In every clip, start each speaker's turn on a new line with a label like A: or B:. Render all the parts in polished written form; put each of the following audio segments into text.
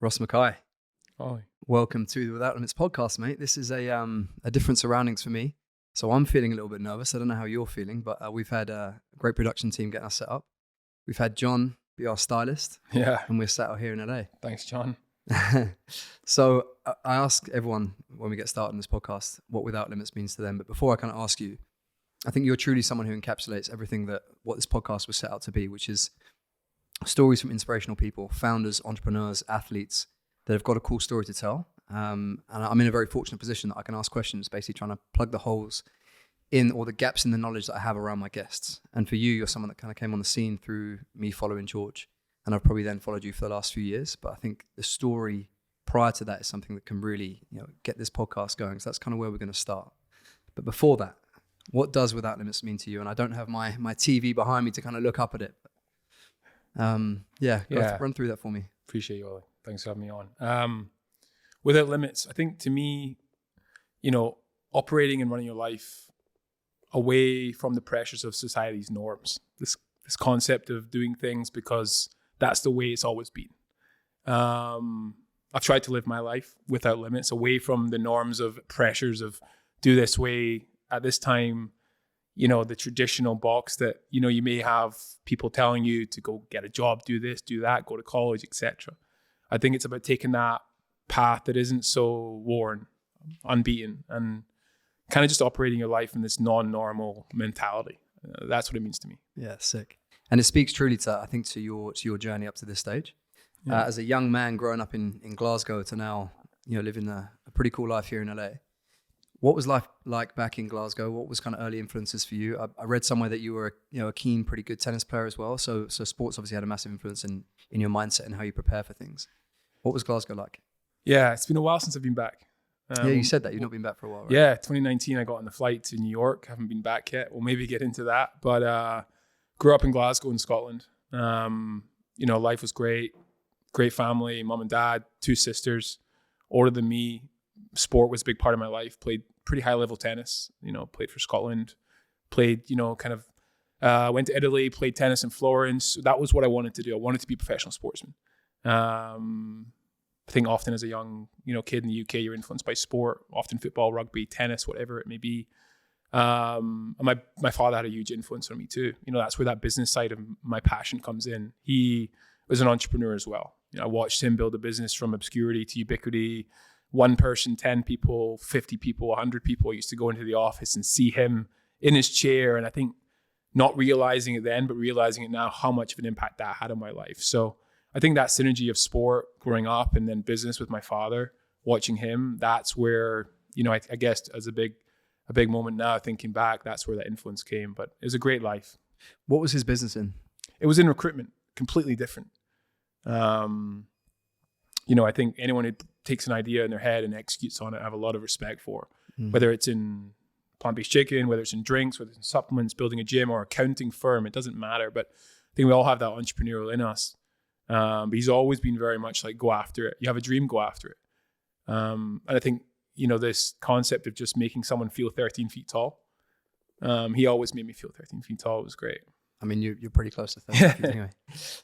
A: Ross Mackay,
B: Ollie.
A: welcome to the Without Limits podcast, mate. This is a different surroundings for me, so I'm feeling a little bit nervous. I don't know how you're feeling, but we've had a great production team getting us set up. We've had John be our stylist,
B: Yeah.
A: and we're sat out here in LA.
B: Thanks, John.
A: So I ask everyone when we get started on this podcast what Without Limits means to them. But before I kind of ask you, I think you're truly someone who encapsulates everything that what this podcast was set out to be, which is stories from inspirational people, founders, entrepreneurs, athletes that have got a cool story to tell. And I'm in a very fortunate position that I can ask questions, basically trying to plug the holes in or the gaps in the knowledge that I have around my guests. And for you, you're someone that kind of came on the scene through me following George. And I've probably then followed you for the last few years. But I think the story prior to that is something that can really, get this podcast going. So that's kind of where we're going to start. But before that, what does Without Limits mean to you? And I don't have my TV behind me to kind of look up at it. Run through that for me.
B: Appreciate you, Ollie. Thanks for having me on. Without Limits, I think to me, operating and running your life away from the pressures of society's norms. This concept of doing things because that's the way it's always been. I've tried to live my life without limits, away from the norms of pressures of do this way at this time. The traditional box that, you may have people telling you to go get a job, do this, do that, go to college, etc. I think it's about taking that path that isn't so worn, unbeaten, and kind of just operating your life in this non-normal mentality. That's what it means to me.
A: Yeah, sick. And it speaks truly to your journey up to this stage. Yeah. As a young man growing up in Glasgow to now, living a pretty cool life here in LA. What was life like back in Glasgow? What was kind of early influences for you? I read somewhere that you were a keen, pretty good tennis player as well. So sports obviously had a massive influence in your mindset and how you prepare for things. What was Glasgow like?
B: Yeah, it's been a while since I've been back.
A: You said that. You've not been back for a while, right?
B: Yeah, 2019 I got on the flight to New York. Haven't been back yet. We'll maybe get into that. But grew up in Glasgow in Scotland. Life was great. Great family, mom and dad, 2 sisters, older than me. Sport was a big part of my life. Played pretty high level tennis, played for Scotland, played, went to Italy, played tennis in Florence. That was what I wanted to do. I wanted to be a professional sportsman. I think often as a young, kid in the UK, you're influenced by sport, often football, rugby, tennis, whatever it may be. And my father had a huge influence on me too. That's where that business side of my passion comes in. He was an entrepreneur as well. I watched him build a business from obscurity to ubiquity. 1 person, 10 people, 50 people, 100 people. I used to go into the office and see him in his chair. And I think not realizing it then, but realizing it now, how much of an impact that had on my life. So I think that synergy of sport growing up and then business with my father, watching him, that's where, I guess as a big moment now, thinking back, that's where that influence came. But it was a great life.
A: What was his business in?
B: It was in recruitment, completely different. I think anyone who takes an idea in their head and executes on it, I have a lot of respect for. Whether it's in plant-based chicken, whether it's in drinks, whether it's in supplements, building a gym or accounting firm, it doesn't matter. But I think we all have that entrepreneurial in us. But he's always been very much like, go after it. You have a dream, go after it. And I think, this concept of just making someone feel 13 feet tall, he always made me feel 13 feet tall. It was great.
A: I mean, you're pretty close to 13 feet anyway.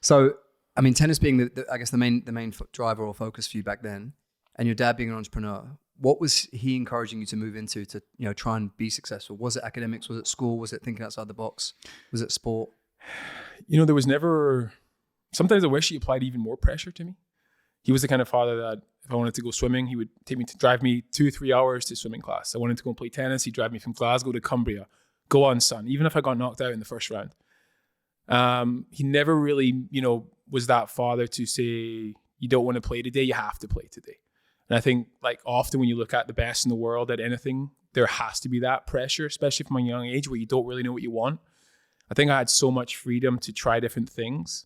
A: So, I mean, tennis being the main driver or focus for you back then, and your dad being an entrepreneur, what was he encouraging you to move into to, try and be successful? Was it academics? Was it school? Was it thinking outside the box? Was it sport?
B: There was never, sometimes I wish he applied even more pressure to me. He was the kind of father that if I wanted to go swimming, he would drive me 2-3 hours to swimming class. I wanted to go and play tennis. He'd drive me from Glasgow to Cumbria, go on, son, even if I got knocked out in the first round. He never really, was that father to say, you don't want to play today, you have to play today. And I think like often when you look at the best in the world at anything, there has to be that pressure, especially from a young age where you don't really know what you want. I think I had so much freedom to try different things,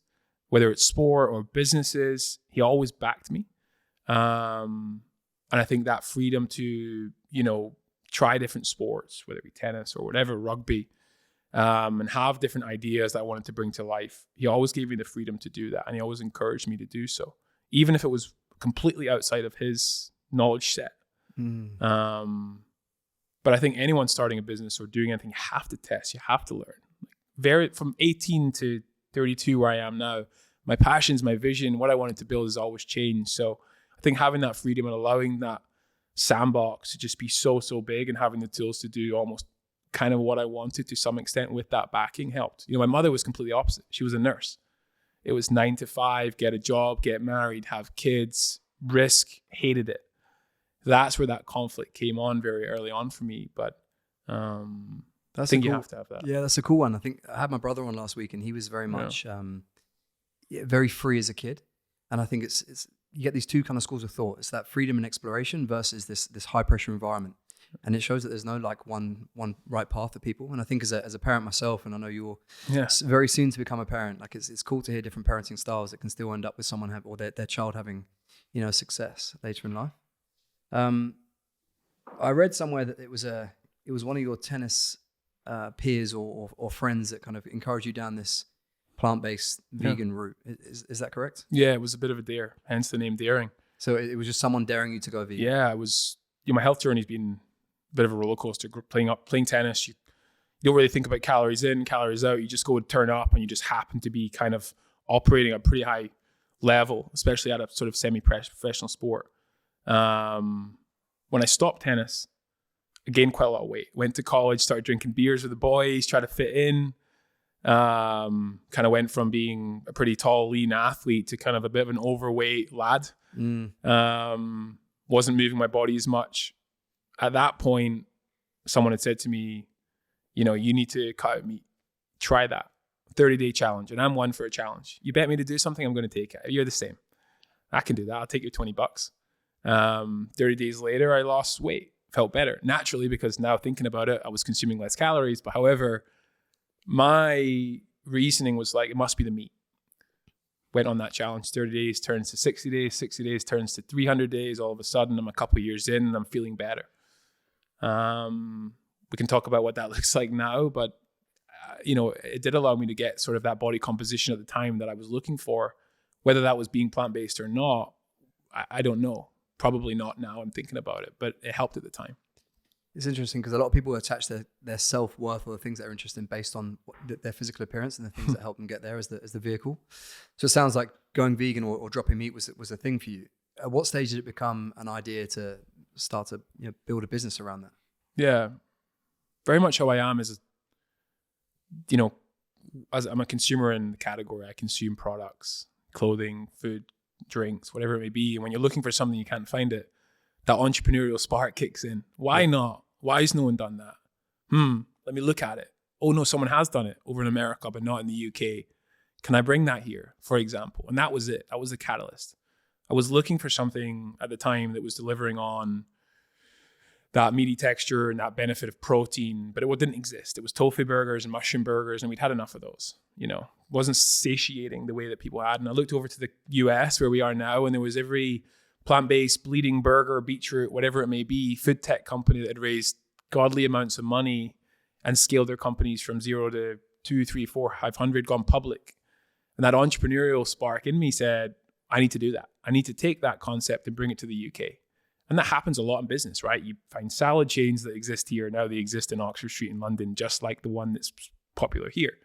B: whether it's sport or businesses. He always backed me. And I think that freedom to, try different sports, whether it be tennis or whatever, rugby, and have different ideas that I wanted to bring to life. He always gave me the freedom to do that. And he always encouraged me to do so, even if it was completely outside of his knowledge set. But I think anyone starting a business or doing anything, you have to test, you have to learn. From 18 to 32, where I am now, my passions, my vision, what I wanted to build has always changed. So I think having that freedom and allowing that sandbox to just be so big and having the tools to do almost kind of what I wanted to some extent with that backing helped. My mother was completely opposite. She was a nurse. It was 9 to 5, get a job, get married, have kids, risk, hated it. That's where that conflict came on very early on for me. But I think you have to have that.
A: Yeah, that's a cool one. I think I had my brother on last week, and he was very much very free as a kid. And I think it's you get these two kind of schools of thought. It's that freedom and exploration versus this high pressure environment. And it shows that there's no like one right path for people. And I think as a parent myself, and I know you're very soon to become a parent, like it's cool to hear different parenting styles that can still end up with someone or their child having, success later in life. I read somewhere that it was one of your tennis peers or friends that kind of encouraged you down this plant-based vegan route. Is that correct?
B: Yeah, it was a bit of a dare, hence the name daring.
A: So it was just someone daring you to go vegan.
B: Yeah, it was. My health journey's been a bit of a roller coaster. Playing tennis, you don't really think about calories in, calories out. You just go and turn up, and you just happen to be kind of operating at a pretty high level, especially at a sort of semi-professional sport. When I stopped tennis, I gained quite a lot of weight. Went to college, started drinking beers with the boys, tried to fit in. Kind of went from being a pretty tall, lean athlete to kind of a bit of an overweight lad. Wasn't moving my body as much. At that point, someone had said to me, you need to cut out meat. Try that. 30-day challenge. And I'm one for a challenge. You bet me to do something, I'm going to take it. You're the same. I can do that. I'll take your $20. 30 days later, I lost weight. Felt better. Naturally, because now thinking about it, I was consuming less calories. But however, my reasoning was like, it must be the meat. Went on that challenge. 30 days turns to 60 days. 60 days turns to 300 days. All of a sudden, I'm a couple of years in and I'm feeling better. We can talk about what that looks like now, but it did allow me to get sort of that body composition at the time that I was looking for. Whether that was being plant-based or not, I don't know. Probably not now. I'm thinking about it, but it helped at the time.
A: It's interesting because a lot of people attach their self-worth or the things that are interesting based on their physical appearance and the things that help them get there as the vehicle. So it sounds like going vegan or dropping meat was a thing for you. At what stage did it become an idea to start to build a business around that?
B: Yeah, very much how I am as I'm a consumer in the category. I consume products, clothing, food, drinks, whatever it may be. And when you're looking for something, you can't find it. That entrepreneurial spark kicks in. Why not? Why has no one done that? Let me look at it. Oh no, someone has done it over in America, but not in the UK. Can I bring that here, for example? And that was it. That was the catalyst. I was looking for something at the time that was delivering on that meaty texture and that benefit of protein, but it didn't exist. It was tofu burgers and mushroom burgers, and we'd had enough of those. Wasn't satiating the way that people had. And I looked over to the US where we are now, and there was every plant-based bleeding burger, beetroot, whatever it may be, food tech company that had raised godly amounts of money and scaled their companies from 0 to 2, 3, 4, 500, gone public. And that entrepreneurial spark in me said, I need to do that. I need to take that concept and bring it to the UK. And that happens a lot in business, right? You find salad chains that exist here. Now they exist in Oxford Street in London, just like the one that's popular here.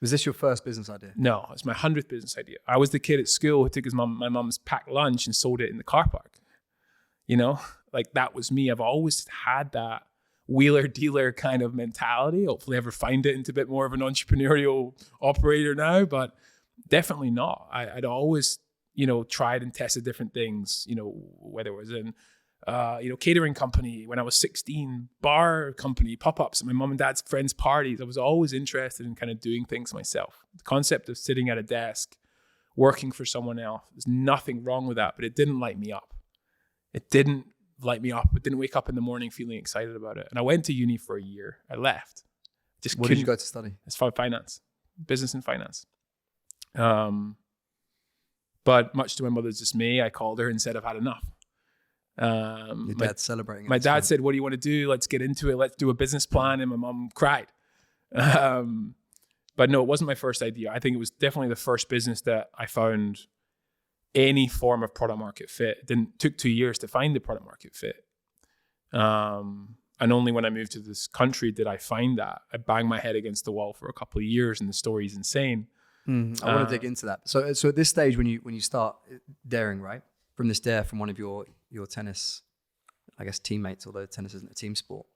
A: Was this your first business idea?
B: No, it's my 100th business idea. I was the kid at school who took my mum's packed lunch and sold it in the car park. Like that was me. I've always had that wheeler dealer kind of mentality. Hopefully ever find it into a bit more of an entrepreneurial operator now, but definitely not. I'd always, tried and tested different things, whether it was in, catering company when I was 16, bar company, pop-ups at my mom and dad's friends' parties. I was always interested in kind of doing things myself. The concept of sitting at a desk, working for someone else, there's nothing wrong with that, but it didn't light me up. It didn't light me up. It didn't wake up in the morning feeling excited about it. And I went to uni for a year. I left.
A: What did you go to study?
B: It's finance, business and finance. But much to my mother's dismay, I called her and said, I've had enough.
A: Your dad's celebrating.
B: My dad said, what do you want to do? Let's get into it. Let's do a business plan. And my mom cried. But no, it wasn't my first idea. I think it was definitely the first business that I found any form of product market fit. It took 2 years to find the product market fit. And only when I moved to this country did I find that. I banged my head against the wall for a couple of years and the story's insane.
A: I want to dig into that. So at this stage, when you start daring, right, from this dare from one of your tennis, I guess, teammates, although tennis isn't a team sport,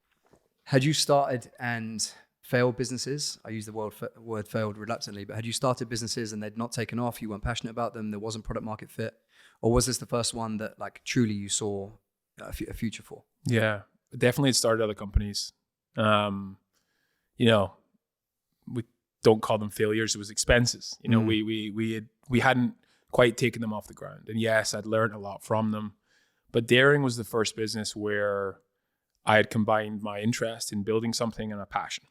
A: had you started and failed businesses? I use the word failed reluctantly, but had you started businesses and they'd not taken off, you weren't passionate about them, there wasn't product market fit, or was this the first one that like truly you saw a future for?
B: Yeah, definitely. It started other companies. You know, we don't call them failures. It was expenses. You know, we hadn't quite taken them off the ground. And yes, I'd learned a lot from them. But Daring was the first business where I had combined my interest in building something and a passion.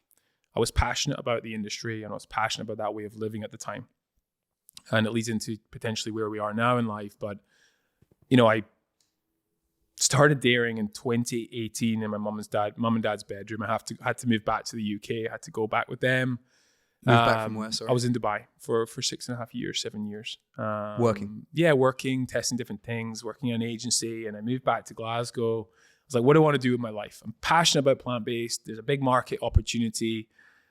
B: I was passionate about the industry and I was passionate about that way of living at the time. And it leads into potentially where we are now in life. But, you know, I started Daring in 2018 in my mum and dad's bedroom. I had to move back to the UK. I had to go back with them.
A: Moved back from where, sorry?
B: I was in Dubai for 6.5 years, 7 years.
A: Working?
B: Yeah, working, testing different things, working in an agency. And I moved back to Glasgow. I was like, what do I want to do with my life? I'm passionate about plant-based. There's a big market opportunity.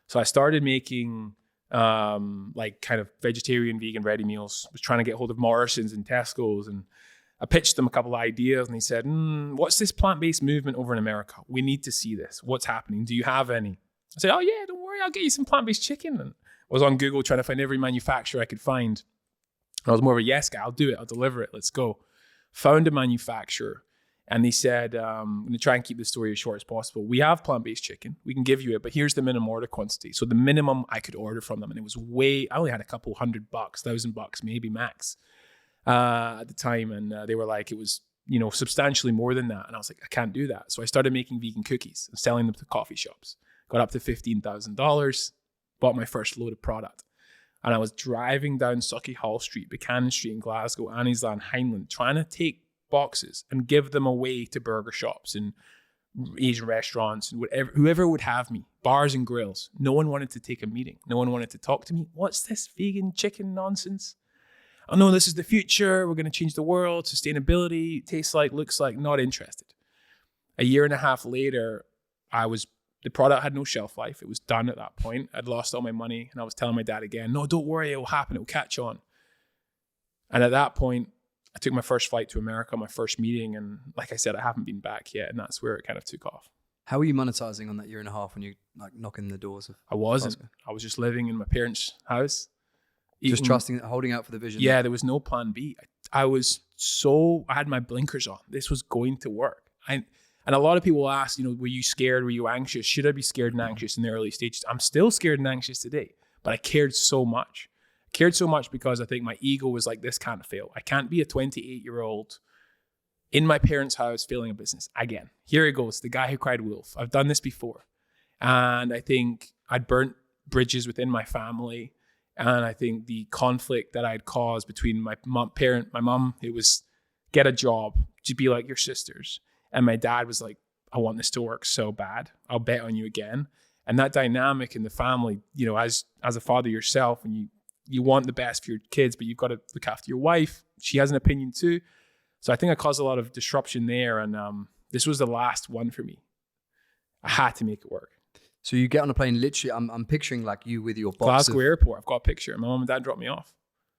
B: So I started making like kind of vegetarian, vegan ready meals. I was trying to get hold of Morrison's and Tesco's, and I pitched them a couple of ideas and they said, what's this plant-based movement over in America? We need to see this. What's happening? Do you have any? I said, oh yeah, don't worry, I'll get you some plant-based chicken. And I was on Google trying to find every manufacturer I could find. I was more of a yes guy. I'll do it. I'll deliver it. Let's go. Found a manufacturer. And they said, I'm going to try and keep this story as short as possible. We have plant-based chicken. We can give you it, but here's the minimum order quantity. So the minimum I could order from them, and it was I only had a couple $100, $1,000 maybe max at the time. And they were like, it was, you know, substantially more than that. And I was like, I can't do that. So I started making vegan cookies and selling them to coffee shops. Got up to $15,000, bought my first load of product. And I was driving down Sauchiehall Street, Buchanan Street in Glasgow, Anniesland, Heinland, trying to take boxes and give them away to burger shops and Asian restaurants and whoever would have me, bars and grills. No one wanted to take a meeting. No one wanted to talk to me. What's this vegan chicken nonsense? Oh no, this is the future. We're going to change the world. Sustainability, tastes like, looks like, not interested. A year and a half later, the product had no shelf life. It was done at that point. I'd lost all my money and I was telling my dad again, no, don't worry, it will happen. It will catch on. And at that point, I took my first flight to America, my first meeting. And like I said, I haven't been back yet. And that's where it kind of took off.
A: How were you monetizing on that year and a half when you like knocking the doors?
B: I wasn't. I was just living in my parents' house.
A: Just trusting, holding out for the vision.
B: Yeah, there was no plan B. I had my blinkers on. This was going to work. And a lot of people ask, you know, were you scared? Were you anxious? Should I be scared and anxious in the early stages? I'm still scared and anxious today, but I cared so much. I cared so much because I think my ego was like, this can't fail. I can't be a 28-year-old in my parents' house failing a business. Again, here it goes. The guy who cried wolf. I've done this before. And I think I'd burnt bridges within my family. And I think the conflict that I had caused between my mom, it was get a job to be like your sisters. And my dad was like, I want this to work so bad. I'll bet on you again. And that dynamic in the family, you know, as a father yourself, and you want the best for your kids, but you've got to look after your wife. She has an opinion too. So I think I caused a lot of disruption there. And this was the last one for me. I had to make it work.
A: So you get on a plane, literally, I'm picturing like you with your box.
B: Glasgow airport, I've got a picture. My mom and dad dropped me off.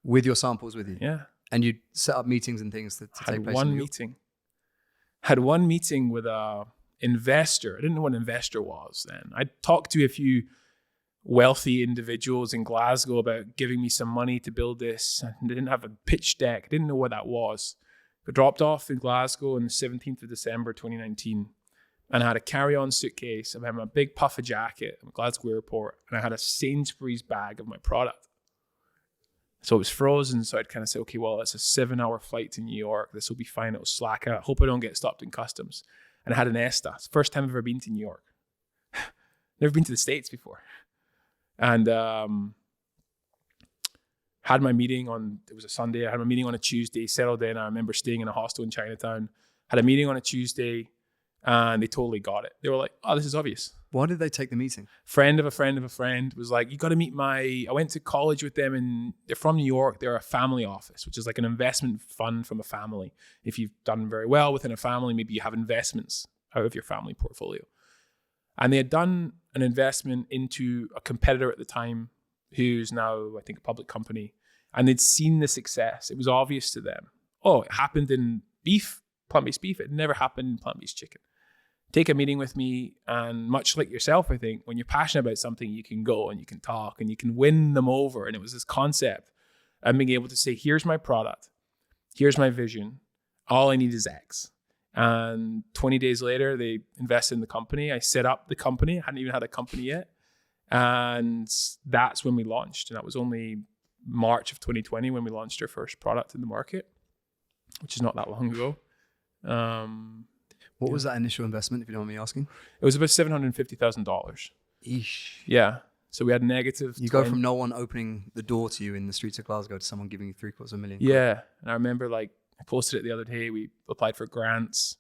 A: With your samples with you?
B: Yeah.
A: And you set up meetings and things to take place?
B: Had one meeting with a investor. I didn't know what an investor was then. I talked to a few wealthy individuals in Glasgow about giving me some money to build this. I didn't have a pitch deck. I didn't know what that was. I dropped off in Glasgow on the 17th of December, 2019. And I had a carry-on suitcase. I had my big puffer jacket at Glasgow airport. And I had a Sainsbury's bag of my product. So it was frozen. So I'd kind of say, okay, well, it's a 7-hour flight to New York. This will be fine. It'll slack out. Hope I don't get stopped in customs. And I had an ESTA. It's the first time I've ever been to New York. Never been to the States before. And had my meeting it was a Sunday. I had my meeting on a Tuesday, settled in. I remember staying in a hostel in Chinatown. Had a meeting on a Tuesday, and they totally got it. They were like, oh, this is obvious.
A: Why did they take the meeting?
B: Friend of a friend of a friend was like, you got to meet I went to college with them, and they're from New York. They're a family office, which is like an investment fund from a family. If you've done very well within a family, maybe you have investments out of your family portfolio. And they had done an investment into a competitor at the time who's now, I think, a public company, and they'd seen the success. It was obvious to them. Oh, it happened in beef, plant-based beef. It never happened in plant-based chicken. Take a meeting with me, and much like yourself, I think, when you're passionate about something, you can go and you can talk and you can win them over. And it was this concept of being able to say, here's my product, here's my vision, all I need is X. And 20 days later, they invested in the company. I set up the company. I hadn't even had a company yet. And that's when we launched. And that was only March of 2020 when we launched our first product in the market, which is not that long ago.
A: What was that initial investment, if you don't mind me asking?
B: It was about $750,000.
A: Eesh.
B: Yeah. So we had negative.
A: You go from no one opening the door to you in the streets of Glasgow to someone giving you $750,000.
B: Yeah. And I remember, like, I posted it the other day. We applied for grants,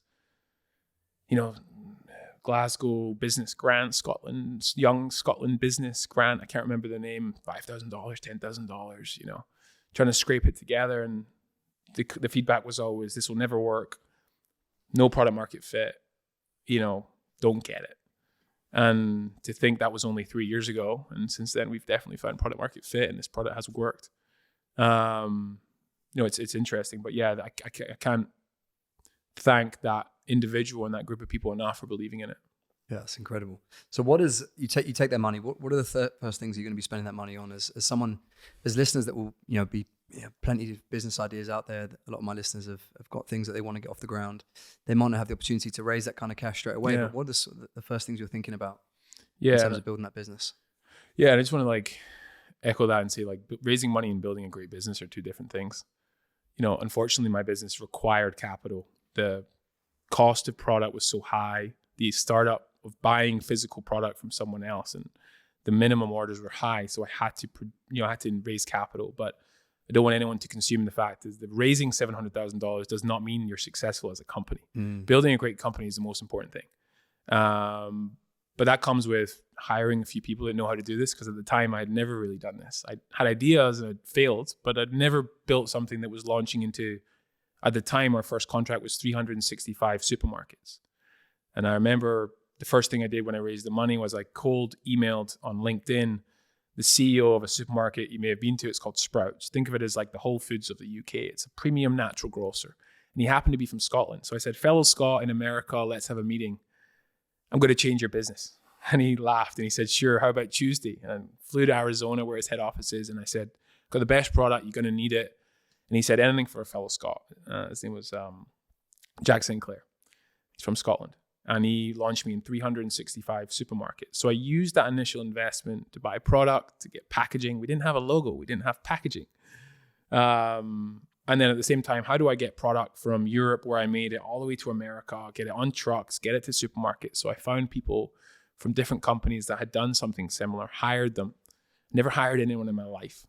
B: Glasgow business grant, Scotland, young Scotland business grant. I can't remember the name, $5,000, $10,000, trying to scrape it together. And the feedback was always, this will never work. No product market fit, don't get it. And to think that was only 3 years ago. And since then, we've definitely found product market fit, and this product has worked. It's interesting, but yeah, I can't thank that individual and that group of people enough for believing in it.
A: Yeah, it's incredible. So what is, you take that money, what are the first things you're going to be spending that money on as someone, as listeners that will, be plenty of business ideas out there. A lot of my listeners have got things that they want to get off the ground. They might not have the opportunity to raise that kind of cash straight away, but what are the first things you're thinking about in terms of building that business?
B: Yeah, and I just want to echo that and say raising money and building a great business are two different things. Unfortunately, my business required capital. The cost of product was so high. The startup of buying physical product from someone else and the minimum orders were high. So I had to raise capital, but I don't want anyone to consume the fact that raising $700,000 does not mean you're successful as a company. Building a great company is the most important thing. But that comes with hiring a few people that know how to do this, because at the time I had never really done this. I had ideas and I'd failed, but I'd never built something that was launching into, at the time, our first contract was 365 supermarkets. And I remember the first thing I did when I raised the money was I cold emailed on LinkedIn the CEO of a supermarket you may have been to. It's called Sprouts. Think of it as like the Whole Foods of the UK. It's a premium natural grocer. And he happened to be from Scotland. So I said, fellow Scot in America, let's have a meeting. I'm going to change your business. And he laughed and he said, sure, how about Tuesday? And I flew to Arizona where his head office is. And I said, got the best product, you're going to need it. And he said, anything for a fellow Scot. His name was Jack Sinclair. He's from Scotland. And he launched me in 365 supermarkets. So I used that initial investment to buy product, to get packaging. We didn't have a logo. We didn't have packaging. And then at the same time, how do I get product from Europe, where I made it, all the way to America, get it on trucks, get it to supermarkets? So I found people from different companies that had done something similar, hired them. Never hired anyone in my life.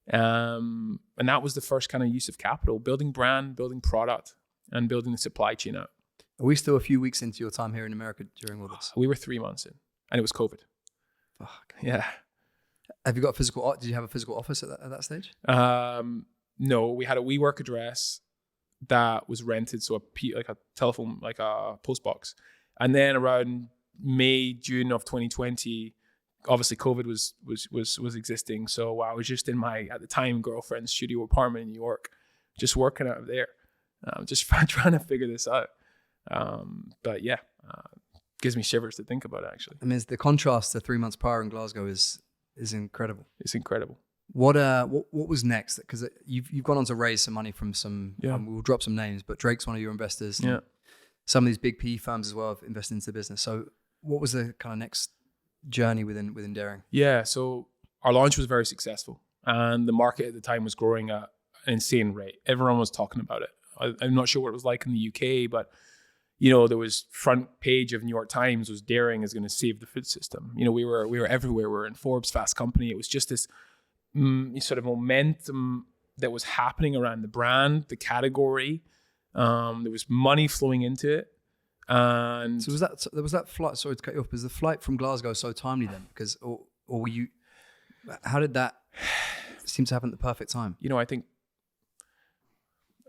B: And that was the first kind of use of capital, building brand, building product, and building the supply chain out.
A: Are we still a few weeks into your time here in America during all this?
B: We were 3 months in, and it was COVID.
A: Fuck.
B: Yeah.
A: Have you got a physical? Did you have a physical office at that stage?
B: No, we had a WeWork address that was rented, so a telephone, like a post box. And then around May, June of 2020, obviously COVID was existing. So I was just in my, at the time, girlfriend's studio apartment in New York, just working out of there, just trying to figure this out. But yeah, gives me shivers to think about it, actually.
A: I mean, the contrast to 3 months prior in Glasgow is incredible.
B: It's incredible.
A: What was next? Because you've gone on to raise some money from some. We'll drop some names, but Drake's one of your investors.
B: Yeah.
A: Some of these big PE firms as well have invested into the business. So what was the kind of next journey within Daring?
B: Yeah. So our launch was very successful, and the market at the time was growing at an insane rate. Everyone was talking about it. I'm not sure what it was like in the UK, but there was front page of New York Times was Daring is going to save the food system. We were everywhere. We were in Forbes Fast Company. It was just this sort of momentum that was happening around the brand, the category. There was money flowing into it. And
A: so there was that flight, sorry to cut you off, was the flight from Glasgow so timely then? Because, or were you, how did that seem to happen at the perfect time?
B: I think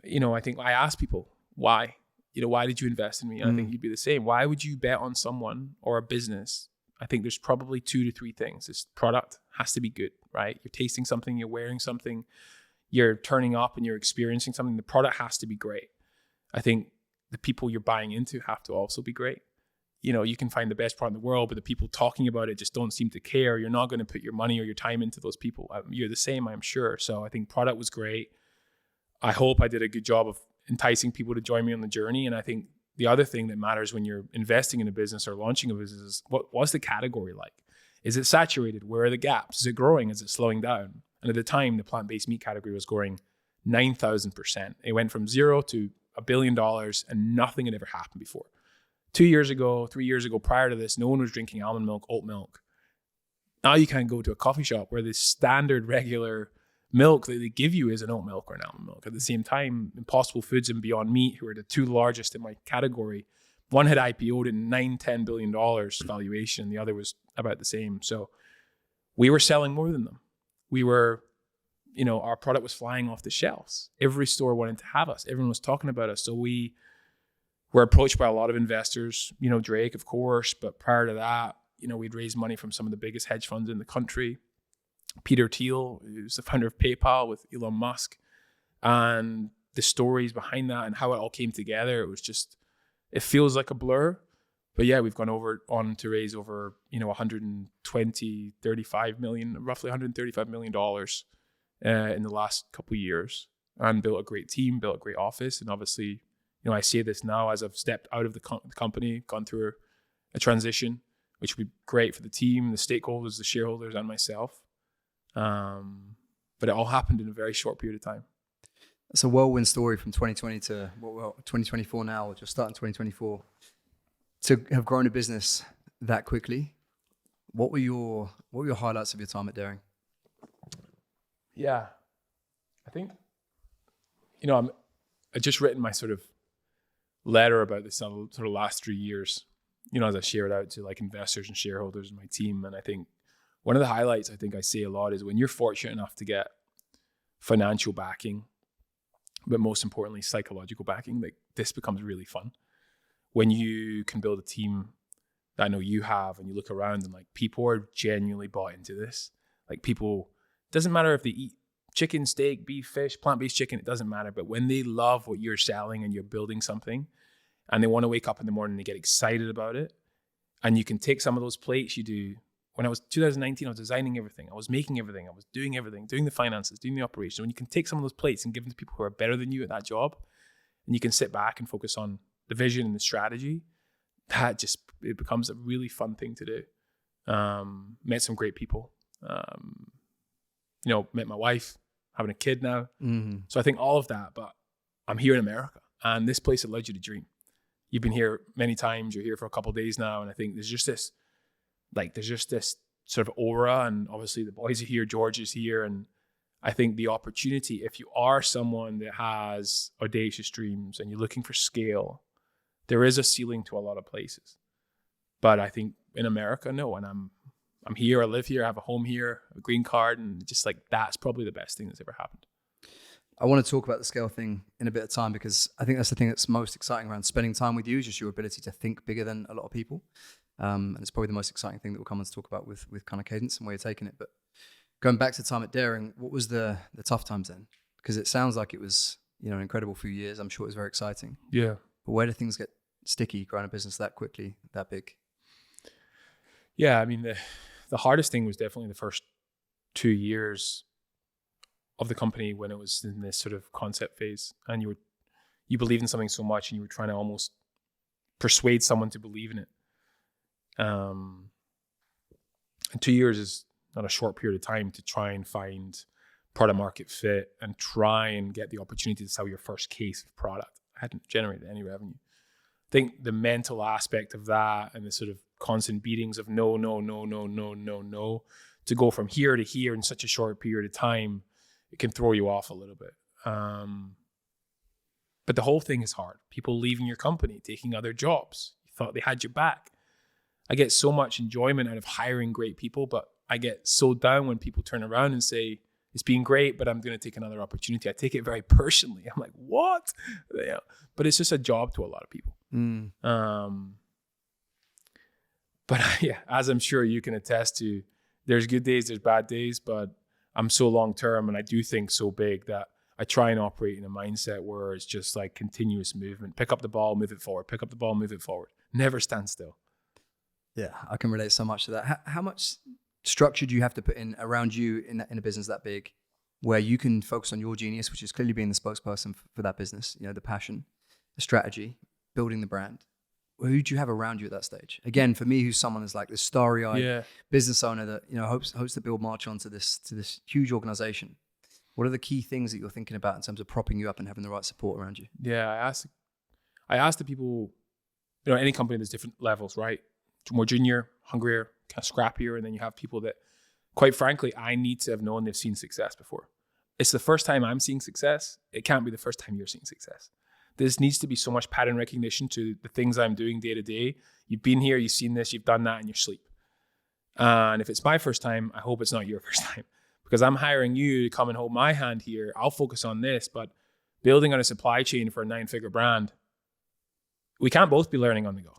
B: I asked people, why? Why did you invest in me? And I think you'd be the same. Why would you bet on someone or a business I think there's probably 2 to 3 things. This product has to be good, right? You're tasting something, you're wearing something, you're turning up and you're experiencing something. The product has to be great. I think the people you're buying into have to also be great. You know, you can find the best product in the world, but the people talking about it just don't seem to care. You're not going to put your money or your time into those people. You're the same, I'm sure. So I think product was great. I hope I did a good job of enticing people to join me on the journey. And I think the other thing that matters when you're investing in a business or launching a business is what's the category like? Is it saturated? Where are the gaps? Is it growing? Is it slowing down? And at the time, the plant-based meat category was growing 9,000%. It went from 0 to $1 billion and nothing had ever happened before. 2 years ago, 3 years ago, prior to this, no one was drinking almond milk, oat milk. Now you can't go to a coffee shop where the standard regular milk that they give you is an oat milk or an almond milk. At the same time, Impossible Foods and Beyond Meat, who are the 2 largest in my category, one had IPO'd at $10 billion valuation. The other was about the same. So we were selling more than them. We were, you know, our product was flying off the shelves. Every store wanted to have us. Everyone was talking about us. So we were approached by a lot of investors, you know, Drake, of course. But prior to that, you know, we'd raised money from some of the biggest hedge funds in the country. Peter Thiel, who's the founder of PayPal with Elon Musk, and the stories behind that and how it all came together. It was just, it feels like a blur, but yeah, we've gone on to raise over, you know, roughly $135 million in the last couple of years, and built a great team, built a great office. And obviously, you know, I say this now as I've stepped out of the company, gone through a transition, which would be great for the team, the stakeholders, the shareholders, and myself. But it all happened in a very short period of time.
A: It's a whirlwind story from 2020 to 2024 now, or just starting 2024. To have grown a business that quickly, what were your highlights of your time at Daring?
B: Yeah, I think, you know, I just written my sort of letter about this sort of last 3 years, you know, as I share it out to like investors and shareholders and my team. And I think one of the highlights I think I say a lot is when you're fortunate enough to get financial backing, but most importantly, psychological backing, like this becomes really fun. When you can build a team that I know you have and you look around and like people are genuinely bought into this. Like people, doesn't matter if they eat chicken, steak, beef, fish, plant-based chicken, it doesn't matter. But when they love what you're selling and you're building something and they want to wake up in the morning and they get excited about it, and you can take some of those plates you do. When I was 2019, I was designing everything. I was making everything. I was doing everything, doing the finances, doing the operations. When you can take some of those plates and give them to people who are better than you at that job, and you can sit back and focus on the vision and the strategy, it becomes a really fun thing to do. Met some great people. You know, met my wife, having a kid now. Mm-hmm. So I think all of that, but I'm here in America and this place allows you to dream. You've been here many times. You're here for a couple of days now. And I think there's just this sort of aura, and obviously the boys are here, George is here. And I think the opportunity, if you are someone that has audacious dreams and you're looking for scale, there is a ceiling to a lot of places. But I think in America, no. And I'm here, I live here, I have a home here, a green card, and just like that's probably the best thing that's ever happened.
A: I want to talk about the scale thing in a bit of time, because I think that's the thing that's most exciting around spending time with you, is just your ability to think bigger than a lot of people. And it's probably the most exciting thing that we'll come on to talk about with kind of Cadence and where you're taking it. But going back to time at Daring, what was the tough times then? Because it sounds like it was, you know, an incredible few years. I'm sure it was very exciting.
B: Yeah.
A: But where do things get sticky growing a business that quickly, that big?
B: Yeah, I mean, the hardest thing was definitely the first 2 years of the company when it was in this sort of concept phase, and you believed in something so much and you were trying to almost persuade someone to believe in it. And 2 years is not a short period of time to try and find product market fit and try and get the opportunity to sell your first case of product. I hadn't generated any revenue. I think the mental aspect of that and the sort of constant beatings of no, to go from here to here in such a short period of time, it can throw you off a little bit. But the whole thing is hard. People leaving your company, taking other jobs. You thought they had your back. I get so much enjoyment out of hiring great people, but I get so down when people turn around and say, it's been great, but I'm going to take another opportunity. I take it very personally. I'm like, what? Yeah. But it's just a job to a lot of people. But yeah, as I'm sure you can attest to, there's good days, there's bad days, but I'm so long term and I do think so big that I try and operate in a mindset where it's just like continuous movement. Pick up the ball, move it forward. Pick up the ball, move it forward. Never stand still.
A: Yeah, I can relate so much to that. How much structure do you have to put in around you in a business that big, where you can focus on your genius, which is clearly being the spokesperson for that business, you know, the passion, the strategy, building the brand? Who do you have around you at that stage? Again, for me, who's someone who's like this starry-eyed business owner that, you know, hopes to build Marchon to this huge organization. What are the key things that you're thinking about in terms of propping you up and having the right support around you?
B: Yeah, I asked the people, you know, any company there's different levels, right? More junior, hungrier, kind of scrappier, and then you have people that, quite frankly, I need to have known they've seen success before. It's the first time I'm seeing success. It can't be the first time you're seeing success. This needs to be so much pattern recognition to the things I'm doing day to day. You've been here, you've seen this, you've done that in your sleep. And if it's my first time, I hope it's not your first time, because I'm hiring you to come and hold my hand here. I'll focus on this, but building on a supply chain for a 9-figure brand, we can't both be learning on the go.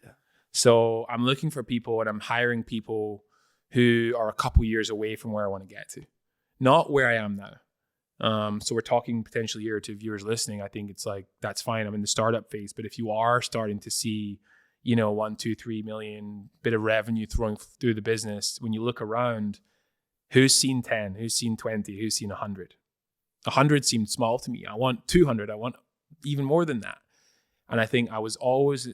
A: Yeah.
B: So I'm looking for people and I'm hiring people who are a couple years away from where I want to get to, not where I am now. So we're talking potentially here to viewers listening. I think it's like, that's fine. I'm in the startup phase, but if you are starting to see, you know, 1, 2, 3 million bit of revenue throwing through the business, when you look around, who's seen 10, who's seen 20, who's seen 100? 100 seemed small to me. I want 200. I want even more than that. And I think I was always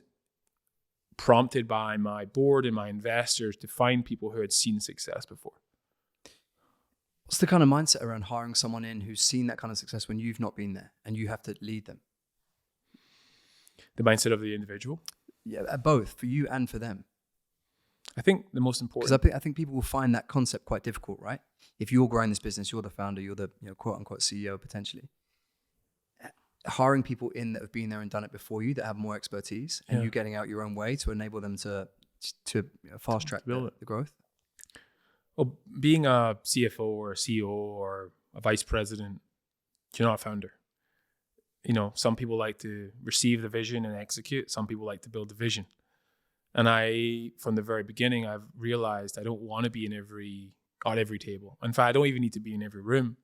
B: prompted by my board and my investors to find people who had seen success before.
A: What's the kind of mindset around hiring someone in who's seen that kind of success when you've not been there and you have to lead them?
B: The mindset of the individual?
A: Yeah, both for you and for them.
B: I think the most important,
A: because I think people will find that concept quite difficult, right? If you're growing this business, you're the founder, you're the, you know, quote unquote CEO potentially. Hiring people in that have been there and done it before you, that have more expertise, and you getting out your own way to enable them to you know, fast track the growth.
B: Well, being a CFO or a CEO or a vice president, you're not a founder. You know, some people like to receive the vision and execute. Some people like to build the vision. And I, from the very beginning, I've realized I don't want to be at every table. In fact, I don't even need to be in every room.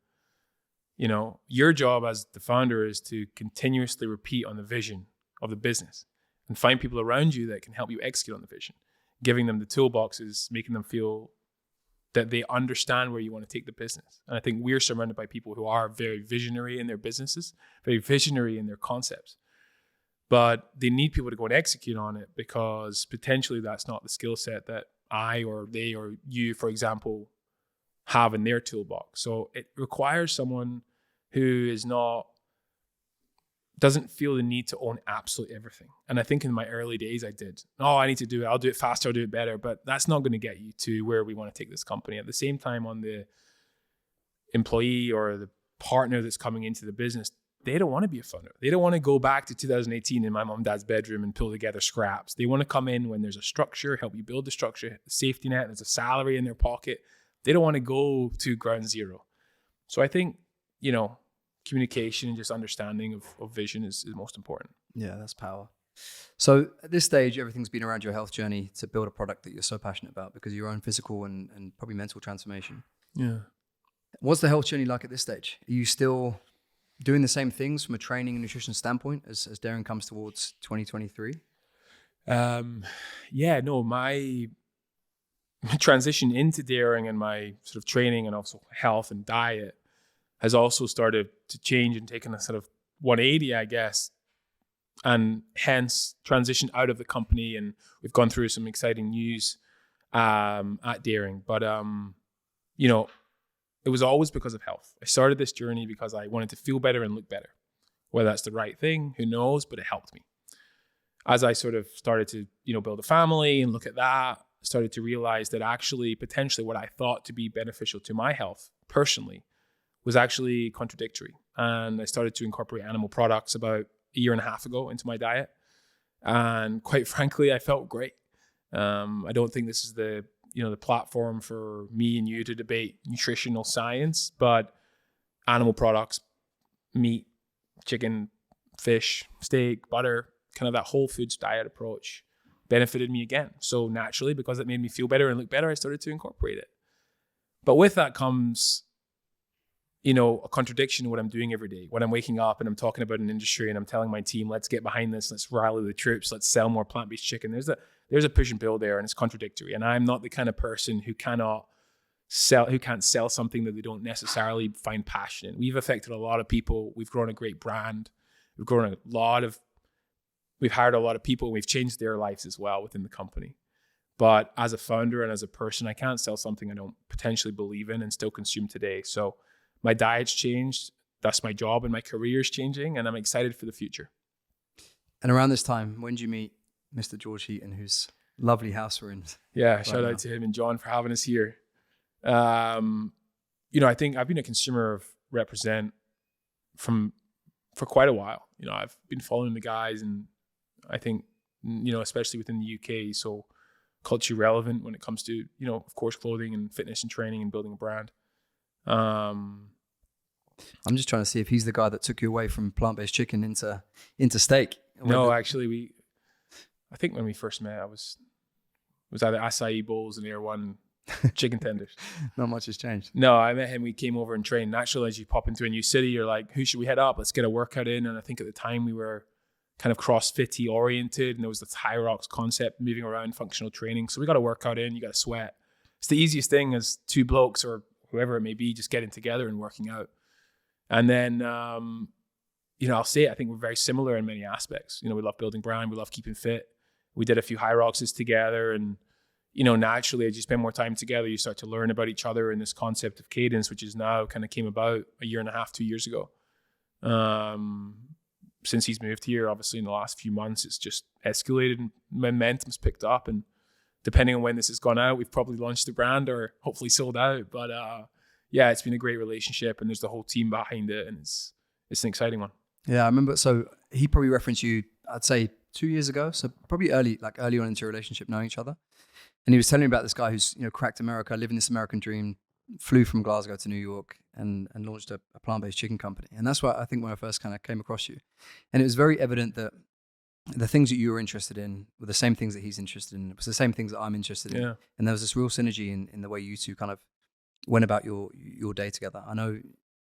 B: You know, your job as the founder is to continuously repeat on the vision of the business and find people around you that can help you execute on the vision, giving them the toolboxes, making them feel that they understand where you want to take the business. And I think we're surrounded by people who are very visionary in their businesses, very visionary in their concepts. But they need people to go and execute on it, because potentially that's not the skill set that I or they or you, for example, have in their toolbox. So it requires someone who doesn't feel the need to own absolutely everything. And I think in my early days I did. Oh, I need to do it. I'll do it faster. I'll do it better. But that's not going to get you to where we want to take this company. At the same time, on the employee or the partner that's coming into the business, they don't want to be a founder. They don't want to go back to 2018 in my mom and dad's bedroom and pull together scraps. They want to come in when there's a structure, help you build the structure, the safety net, there's a salary in their pocket. They don't want to go to ground zero. So I think, you know, communication and just understanding of vision is most important.
A: Yeah, that's power. So at this stage, everything's been around your health journey to build a product that you're so passionate about because of your own physical and probably mental transformation.
B: Yeah.
A: What's the health journey like at this stage? Are you still doing the same things from a training and nutrition standpoint as Darren comes towards 2023?
B: My transition into Darren and my sort of training and also health and diet has also started to change and taken a sort of 180, I guess, and hence transition out of the company. And we've gone through some exciting news at Darren. But, you know, it was always because of health. I started this journey because I wanted to feel better and look better. Whether that's the right thing, who knows, but it helped me. As I sort of started to, you know, build a family and look at that, started to realize that actually potentially what I thought to be beneficial to my health personally was actually contradictory. And I started to incorporate animal products about a year and a half ago into my diet. And quite frankly, I felt great. I don't think this is the platform for me and you to debate nutritional science, but animal products, meat, chicken, fish, steak, butter, kind of that whole foods diet approach benefited me again. So naturally, because it made me feel better and look better, I started to incorporate it. But with that comes, a contradiction in what I'm doing every day. When I'm waking up and I'm talking about an industry and I'm telling my team, let's get behind this, let's rally the troops, let's sell more plant-based chicken. There's a push and pull there, and it's contradictory. And I'm not the kind of person who can't sell something that they don't necessarily find passion in. We've affected a lot of people. We've grown a great brand. We've hired a lot of people, and we've changed their lives as well within the company. But as a founder and as a person, I can't sell something I don't potentially believe in and still consume today. So my diet's changed. That's my job, and my career's changing, and I'm excited for the future.
A: And around this time, when did you meet Mr. George Heaton, whose lovely house we're in?
B: Yeah, shout out to him and John for having us here. I think I've been a consumer of Represent for quite a while. I've been following the guys, and I think, especially within the UK, so culture relevant when it comes to, of course, clothing and fitness and training and building a brand.
A: I'm just trying to see if he's the guy that took you away from plant-based chicken into steak.
B: No, actually, I think when we first met, I was either acai bowls and Air One chicken tenders.
A: Not much has changed.
B: No, I met him. We came over and trained. Naturally, as you pop into a new city, you're like, who should we head up? Let's get a workout in. And I think at the time we were kind of CrossFit-y oriented, and there was this High Rocks concept, moving around, functional training. So we got a workout in, you got to sweat. It's the easiest thing as two blokes or whoever it may be, just getting together and working out. And then, I'll say it, I think we're very similar in many aspects. We love building brand, we love keeping fit. We did a few High Rockses together, and naturally, as you spend more time together, you start to learn about each other in this concept of Cadence, which is now kind of came about a year and a half, 2 years ago. Since he's moved here, obviously in the last few months, it's just escalated and momentum's picked up. And depending on when this has gone out, we've probably launched the brand or hopefully sold out. But it's been a great relationship, and there's the whole team behind it, and it's an exciting one.
A: Yeah, I remember. So he probably referenced you, I'd say 2 years ago. So probably early on into your relationship, knowing each other. And he was telling me about this guy who's, cracked America, living this American dream, flew from Glasgow to New York and launched a plant-based chicken company. And that's why I think when I first kind of came across you. And it was very evident that the things that you were interested in were the same things that he's interested in. It was the same things that I'm interested in. Yeah. And there was this real synergy in the way you two kind of went about your day together. I know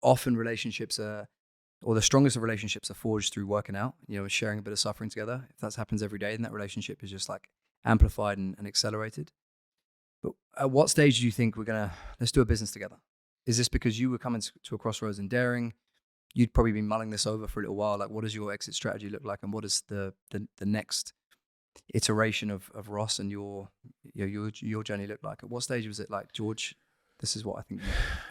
A: often relationships the strongest of relationships are forged through working out, sharing a bit of suffering together. If that happens every day, then that relationship is just like amplified and accelerated. But at what stage do you think let's do a business together? Is this because you were coming to a crossroads in dairying? You'd probably been mulling this over for a little while. Like, what does your exit strategy look like, and what is the next iteration of Ross and your journey look like? At what stage was it like, George, this is what I think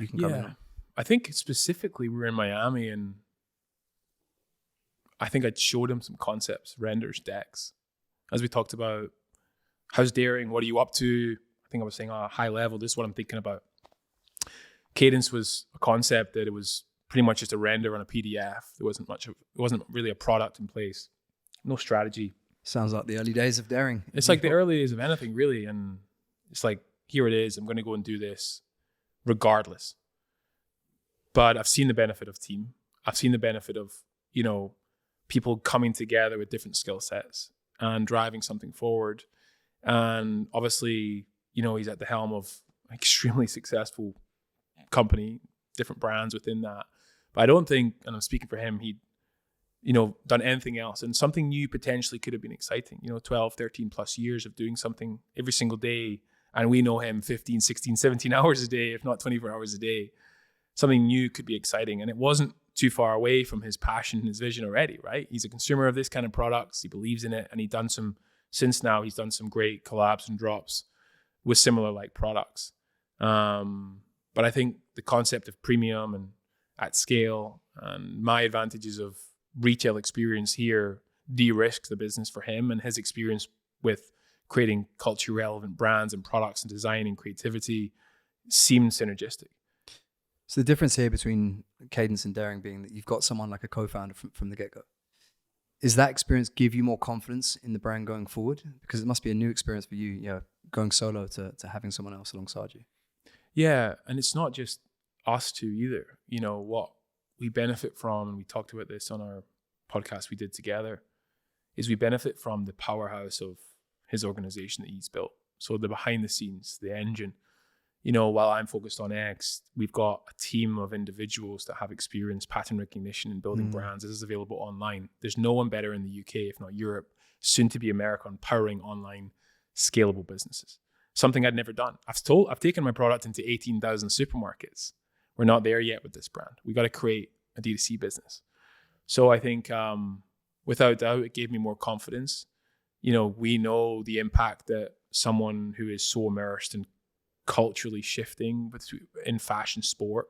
A: you can come in on?
B: I think specifically we were in Miami, and I think I showed him some concepts, renders, decks, as we talked about. How's dairying? What are you up to? I think I was saying high level. This is what I'm thinking about. Cadence was a concept that it was pretty much just a render on a PDF. There wasn't really a product in place. No strategy.
A: Sounds like the early days of dairying.
B: It's like the early days of anything, really. And it's like, here it is. I'm going to go and do this regardless. But I've seen the benefit of team. I've seen the benefit of, people coming together with different skill sets and driving something forward. And obviously, he's at the helm of an extremely successful company, different brands within that. But I don't think, and I'm speaking for him, he'd, done anything else. And something new potentially could have been exciting. 12, 13 plus years of doing something every single day. And we know him 15, 16, 17 hours a day, if not 24 hours a day. Something new could be exciting. And it wasn't too far away from his passion and his vision already, right? He's a consumer of this kind of products. He believes in it. And he's done some great collabs and drops with similar like products. But I think the concept of premium and at scale and my advantages of retail experience here de-risk the business for him, and his experience with creating culture relevant brands and products and design and creativity seemed synergistic.
A: So the difference here between Cadence and Daring being that you've got someone like a co-founder from the get-go. Is that experience give you more confidence in the brand going forward? Because it must be a new experience for you, going solo to having someone else alongside you.
B: Yeah, and it's not just us two either. What we benefit from, and we talked about this on our podcast we did together, is we benefit from the powerhouse of his organization that he's built. So the behind the scenes, the engine, you know, while I'm focused on X, we've got a team of individuals that have experience, pattern recognition, and building brands. This is available online. There's no one better in the UK, if not Europe, soon to be America, on powering online scalable businesses. Something I'd never done. I've taken my product into 18,000 supermarkets. We're not there yet with this brand. We got to create a D2C business. So I think without doubt, it gave me more confidence. You know, we know the impact that someone who is so immersed in culturally shifting in fashion sport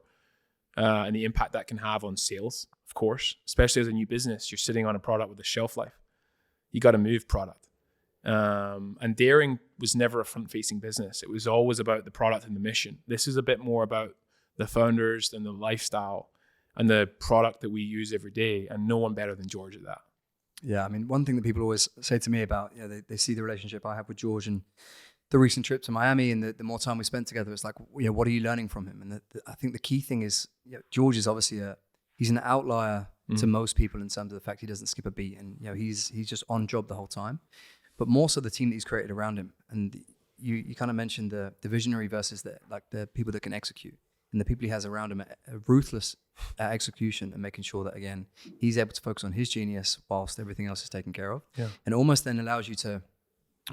B: and the impact that can have on sales, of course, especially as a new business. You're sitting on a product with a shelf life. You got to move product. And Daring was never a front-facing business. It was always about the product and the mission. This is a bit more about the founders and the lifestyle and the product that we use every day, and no one better than George at that.
A: Yeah, I mean, one thing that people always say to me about, you know, they see the relationship I have with George and the recent trip to Miami and the more time we spent together, it's like, you know, what are you learning from him? And I think the key thing is, you know, George is obviously he's an outlier to most people in terms of the fact he doesn't skip a beat, and you know he's just on job the whole time. But more so the team that he's created around him. And you kind of mentioned the visionary versus the people that can execute, and the people he has around him are ruthless at execution and making sure that, again, he's able to focus on his genius whilst everything else is taken care of. Yeah. And almost then allows you to,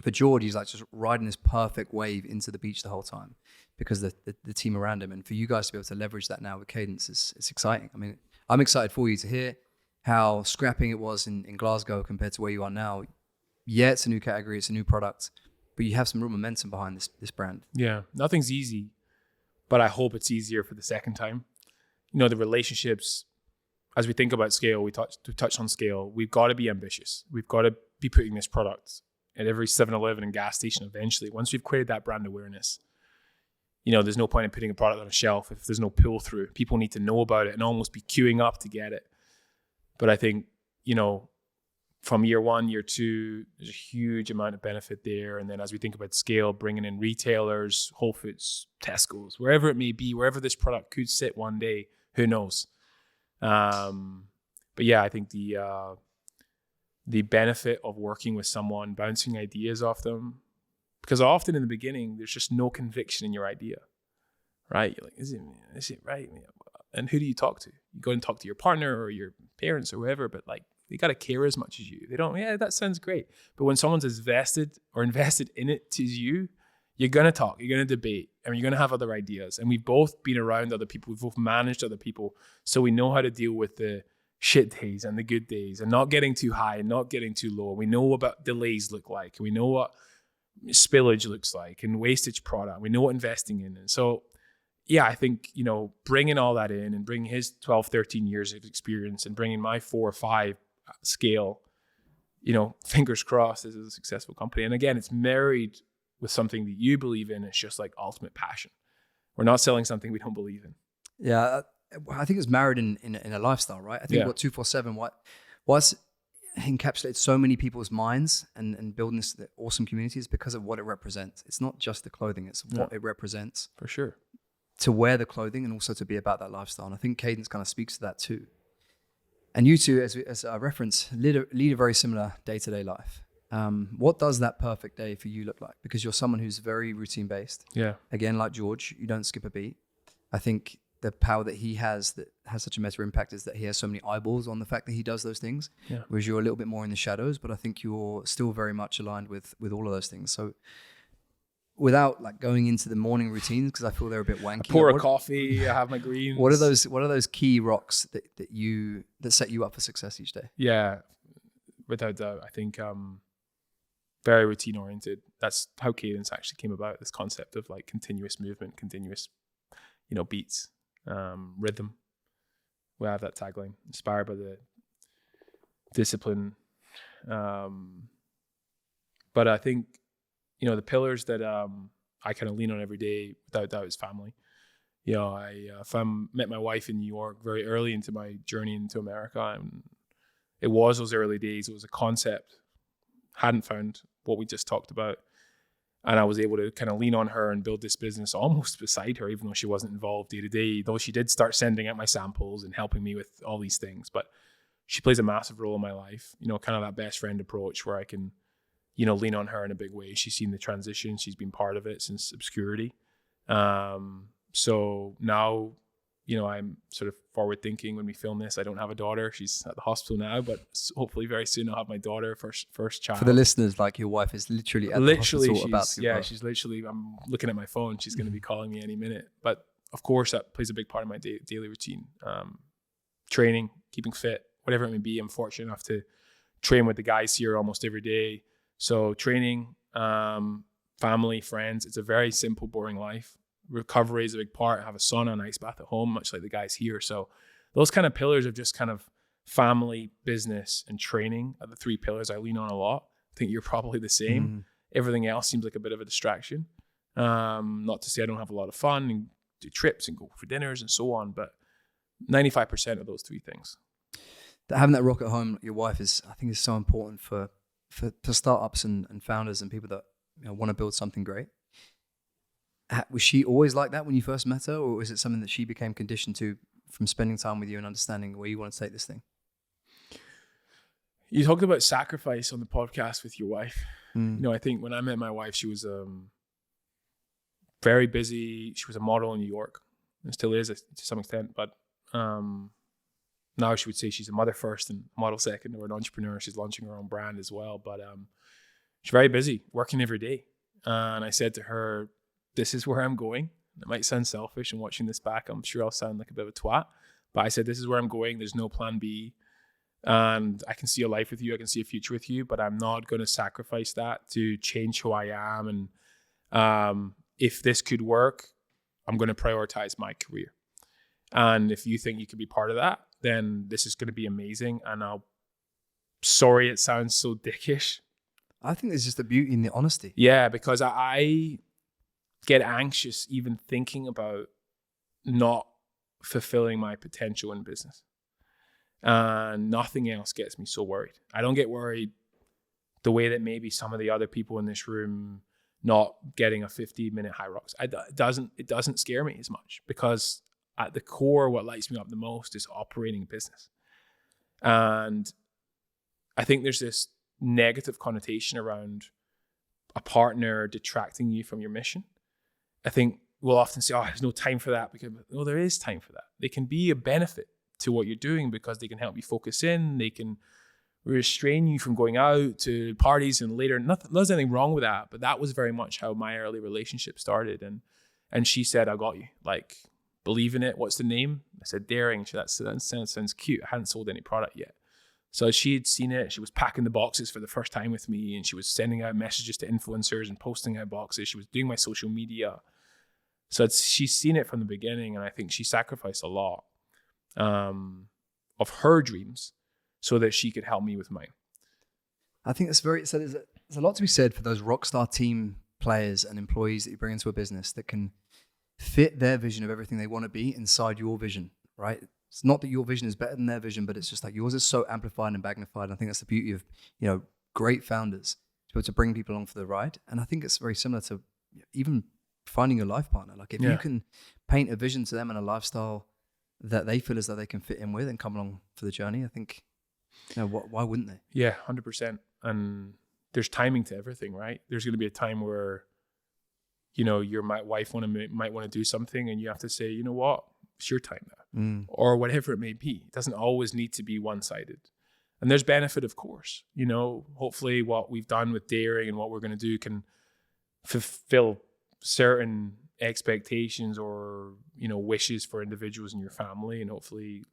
A: for George, he's like just riding this perfect wave into the beach the whole time because the team around him. And for you guys to be able to leverage that now with Cadence it's exciting. I mean, I'm excited for you to hear how scrapping it was in Glasgow compared to where you are now. Yeah, it's a new category, it's a new product, but you have some real momentum behind this brand.
B: Yeah, nothing's easy, but I hope it's easier for the second time. You know, the relationships, as we think about scale, we touched on scale. We've got to be ambitious. We've got to be putting this product at every 7-Eleven and gas station eventually. Once we've created that brand awareness, you know, there's no point in putting a product on a shelf if there's no pull through. People need to know about it and almost be queuing up to get it. But I think, you know, from year 1, year 2, there's a huge amount of benefit there. And then as we think about scale, bringing in retailers, Whole Foods, Tesco's, wherever it may be, wherever this product could sit one day, who knows? But yeah, I think the benefit of working with someone, bouncing ideas off them, because often in the beginning, there's just no conviction in your idea, right? You're like, is it right? And who do you talk to? You go and talk to your partner or your parents or whoever, but like, they got to care as much as you. They don't, yeah, that sounds great. But when someone's invested in it to you, you're going to talk, you're going to debate, and you're going to have other ideas. And we've both been around other people. We've both managed other people. So we know how to deal with the shit days and the good days and not getting too high and not getting too low. We know what delays look like. We know what spillage looks like and wastage product. We know what investing in. And so, yeah, I think, you know, bringing all that in and bringing his 12, 13 years of experience and bringing my 4 or 5 scale, you know, fingers crossed, this is a successful company. And again, it's married with something that you believe in. It's just like ultimate passion. We're not selling something we don't believe in.
A: Yeah, I think it's married in a lifestyle, right? I think what 247, what's encapsulated so many people's minds and building this awesome community is because of what it represents. It's not just the clothing, it's what it represents.
B: For sure.
A: To wear the clothing and also to be about that lifestyle. And I think Cadence kind of speaks to that too. And you two, as I reference, lead a very similar day-to-day life. What does that perfect day for you look like? Because you're someone who's very routine-based.
B: Yeah.
A: Again, like George, you don't skip a beat. I think the power that he has that has such a meta impact is that he has so many eyeballs on the fact that he does those things. Yeah. Whereas you're a little bit more in the shadows, but I think you're still very much aligned with all of those things. So without like going into the morning routines, because I feel they're a bit wanky.
B: I pour a coffee, I have my greens.
A: What are those key rocks that set you up for success each day?
B: Yeah, without doubt. I think very routine oriented. That's how Cadence actually came about, this concept of like continuous movement, continuous, you know, beats, rhythm. We have that tagline, inspired by the discipline. But I think, you know, the pillars that I kind of lean on every day, without doubt, is family. You know, I met my wife in New York very early into my journey into America, and it was those early days. It was a concept, hadn't found what we just talked about, and I was able to kind of lean on her and build this business almost beside her, even though she wasn't involved day to day. Though she did start sending out my samples and helping me with all these things, but she plays a massive role in my life. You know, kind of that best friend approach where I can lean on her in a big way. She's seen the transition. She's been part of it since obscurity. So now, I'm sort of forward thinking when we film this. I don't have a daughter. She's at the hospital now, but hopefully very soon I'll have my daughter, first child.
A: For the listeners, like your wife is literally at the hospital about to give birth.
B: She's literally, I'm looking at my phone. She's going to be calling me any minute. But of course, that plays a big part of my daily routine. Training, keeping fit, whatever it may be. I'm fortunate enough to train with the guys here almost every day. So training, family, friends, it's a very simple, boring life. Recovery is a big part. I have a sauna, an ice bath at home, much like the guys here. So those kind of pillars of just kind of family, business, and training are the 3 pillars I lean on a lot. I think you're probably the same. Everything else seems like a bit of a distraction. Not to say I don't have a lot of fun and do trips and go for dinners and so on, but 95% of those 3 things.
A: Having that rock at home, your wife I think is so important for startups and founders and people that want to build something great. Was she always like that when you first met her, or was it something that she became conditioned to from spending time with you and understanding where you want to take this thing?
B: You talked about sacrifice on the podcast with your wife. I think when I met my wife, she was very busy. She was a model in New York, and still is to some extent. But now she would say she's a mother first and model second, or an entrepreneur. She's launching her own brand as well. But she's very busy, working every day. And I said to her, this is where I'm going. It might sound selfish, and watching this back, I'm sure I'll sound like a bit of a twat. But I said, this is where I'm going. There's no plan B. And I can see a life with you. I can see a future with you, but I'm not going to sacrifice that to change who I am. And if this could work, I'm going to prioritize my career. And if you think you could be part of that, then this is going to be amazing. And sorry, it sounds so dickish.
A: I think there's just the beauty in the honesty.
B: Yeah, because I get anxious even thinking about not fulfilling my potential in business. And nothing else gets me so worried. I don't get worried the way that maybe some of the other people in this room not getting a 50-minute high rocks. It doesn't scare me as much, because at the core, what lights me up the most is operating a business. And I think there's this negative connotation around a partner detracting you from your mission. I think we'll often say, there's no time for that. Because, no, there is time for that. They can be a benefit to what you're doing, because they can help you focus in. They can restrain you from going out to parties and later. There's anything wrong with that. But that was very much how my early relationship started. And she said, I got you. Like, believe in it. What's the name? I said, Daring. That sounds cute. I hadn't sold any product yet. So she had seen it. She was packing the boxes for the first time with me, and she was sending out messages to influencers and posting out boxes. She was doing my social media. So she's seen it from the beginning, and I think she sacrificed a lot of her dreams so that she could help me with mine.
A: I think so there's a lot to be said for those rock star team players and employees that you bring into a business that can fit their vision of everything they want to be inside your vision, right? It's not that your vision is better than their vision, but it's just like yours is so amplified and magnified. And I think that's the beauty of, great founders, to be able to bring people along for the ride. And I think it's very similar to even finding your life partner. Like if you can paint a vision to them and a lifestyle that they feel as though they can fit in with and come along for the journey, I think, why wouldn't they?
B: Yeah, 100%. And there's timing to everything, right? There's going to be a time where, your wife might want to do something, and you have to say, you know what, it's your time now, or whatever it may be. It doesn't always need to be one-sided. And there's benefit, of course. Hopefully what we've done with Daring and what we're going to do can fulfill certain expectations or, wishes for individuals in your family, and hopefully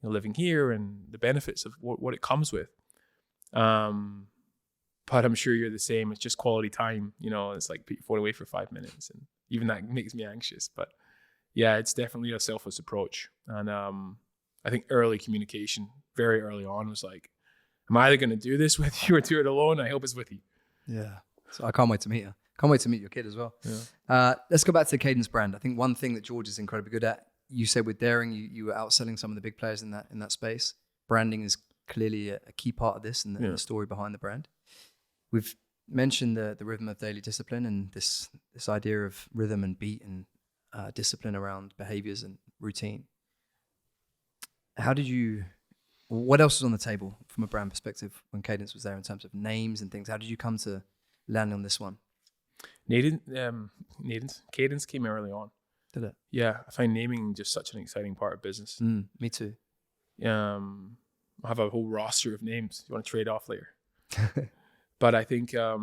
B: living here and the benefits of what it comes with. But I'm sure you're the same. It's just quality time. It's like put your phone away for 5 minutes, and even that makes me anxious. But yeah, it's definitely a selfless approach. And I think early communication, very early on, was like, am I either going to do this with you or do it alone? I hope it's with you.
A: Yeah. So I can't wait to meet her. Can't wait to meet your kid as well.
B: Yeah.
A: Let's go back to the Cadence brand. I think one thing that George is incredibly good at, you said with Daring, you were outselling some of the big players in that space. Branding is clearly a key part of this and the story behind the brand. We've mentioned the rhythm of daily discipline and this idea of rhythm and beat and discipline around behaviors and routine. What else was on the table from a brand perspective when Cadence was there in terms of names and things? How did you come to land on this one?
B: Cadence came early on.
A: Did it?
B: Yeah, I find naming just such an exciting part of business.
A: Me too.
B: I have a whole roster of names. You want to trade off later? But I think I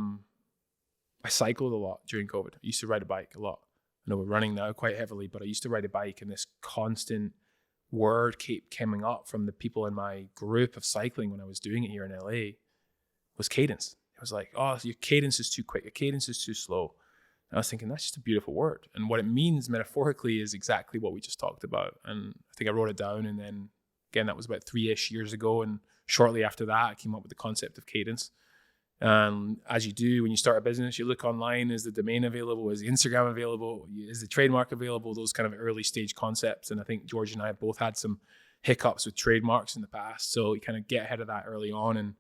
B: cycled a lot during COVID. I used to ride a bike a lot. I know we're running now quite heavily, but I used to ride a bike, and this constant word kept coming up from the people in my group of cycling when I was doing it here in LA was cadence. It was like, oh, your cadence is too quick. Your cadence is too slow. And I was thinking, that's just a beautiful word. And what it means metaphorically is exactly what we just talked about. And I think I wrote it down. And then again, that was about 3-ish years ago. And shortly after that, I came up with the concept of cadence. And as you do, when you start a business, you look online, is the domain available? Is the Instagram available? Is the trademark available? Those kind of early stage concepts. And I think George and I have both had some hiccups with trademarks in the past. So you kind of get ahead of that early on. And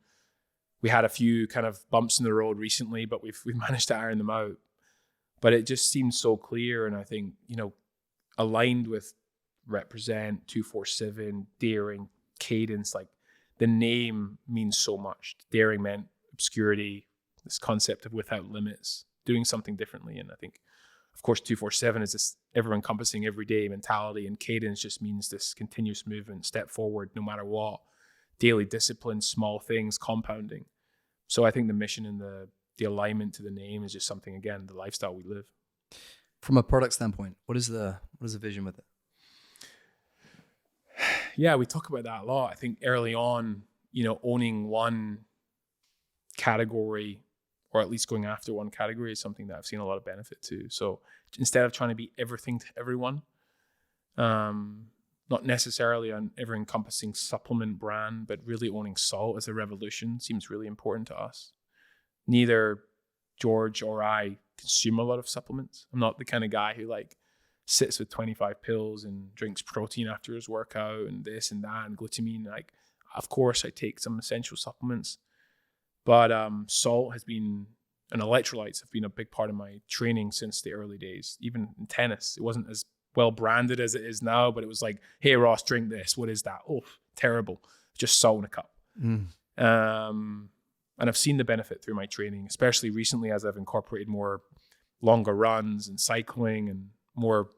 B: we had a few kind of bumps in the road recently, but we've managed to iron them out. But it just seemed so clear. And I think, aligned with represent, 247, daring, cadence, like the name means so much. Daring meant obscurity, this concept of without limits, doing something differently. And I think, of course, 247 is this ever-encompassing everyday mentality, and cadence just means this continuous movement, step forward no matter what, daily discipline, small things, compounding. So I think the mission and the alignment to the name is just something, again, the lifestyle we live.
A: From a product standpoint, what is the vision with it?
B: Yeah, we talk about that a lot. I think early on, owning one category, or at least going after one category, is something that I've seen a lot of benefit to. So instead of trying to be everything to everyone, not necessarily an ever-encompassing supplement brand, but really owning salt as a revolution seems really important to us. Neither George or I consume a lot of supplements. I'm not the kind of guy who sits with 25 pills and drinks protein after his workout and this and that and glutamine. Of course, I take some essential supplements. But salt has been, and electrolytes have been a big part of my training since the early days. Even in tennis, it wasn't as well branded as it is now, but it was like, hey, Ross, drink this. What is that? Oh, terrible. Just salt in a cup. And I've seen the benefit through my training, especially recently as I've incorporated more longer runs and cycling and more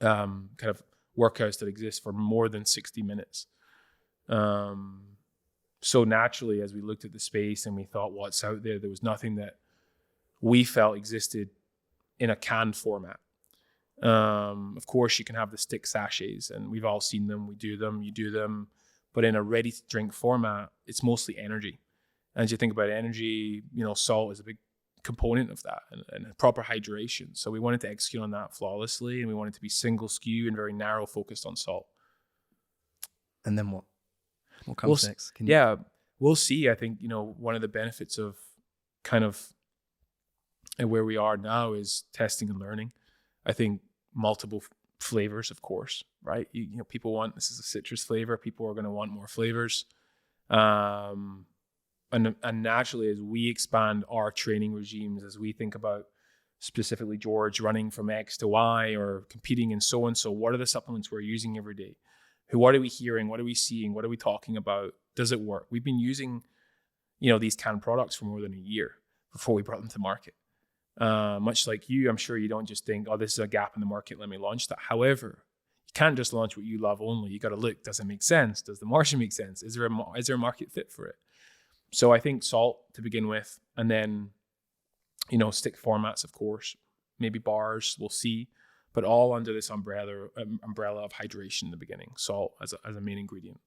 B: kind of workouts that exist for more than 60 minutes. So naturally, as we looked at the space and we thought what's out there, there was nothing that we felt existed in a canned format. Of course, you can have the stick sachets, and we've all seen them. We do them, you do them. But in a ready-to-drink format, it's mostly energy. And as you think about energy, salt is a big component of that, and proper hydration. So we wanted to execute on that flawlessly, and we wanted to be single SKU and very narrow focused on salt.
A: And then what? What comes next?
B: We'll see. I think, one of the benefits of kind of where we are now is testing and learning. I think multiple flavors, of course, right? People want, this is a citrus flavor. People are going to want more flavors. And naturally, as we expand our training regimes, as we think about specifically George running from X to Y or competing in so-and-so, what are the supplements we're using every day? What are we hearing? What are we seeing? What are we talking about? Does it work? We've been using, these canned products for more than a year before we brought them to market. Much like you, I'm sure you don't just think, oh, this is a gap in the market, let me launch that. However, you can't just launch what you love only. You got to look, does it make sense? Does the margin make sense? Is there a market fit for it? So I think salt to begin with, and then, stick formats, of course, maybe bars, we'll see. But all under this umbrella of hydration in the beginning, salt as a main ingredient.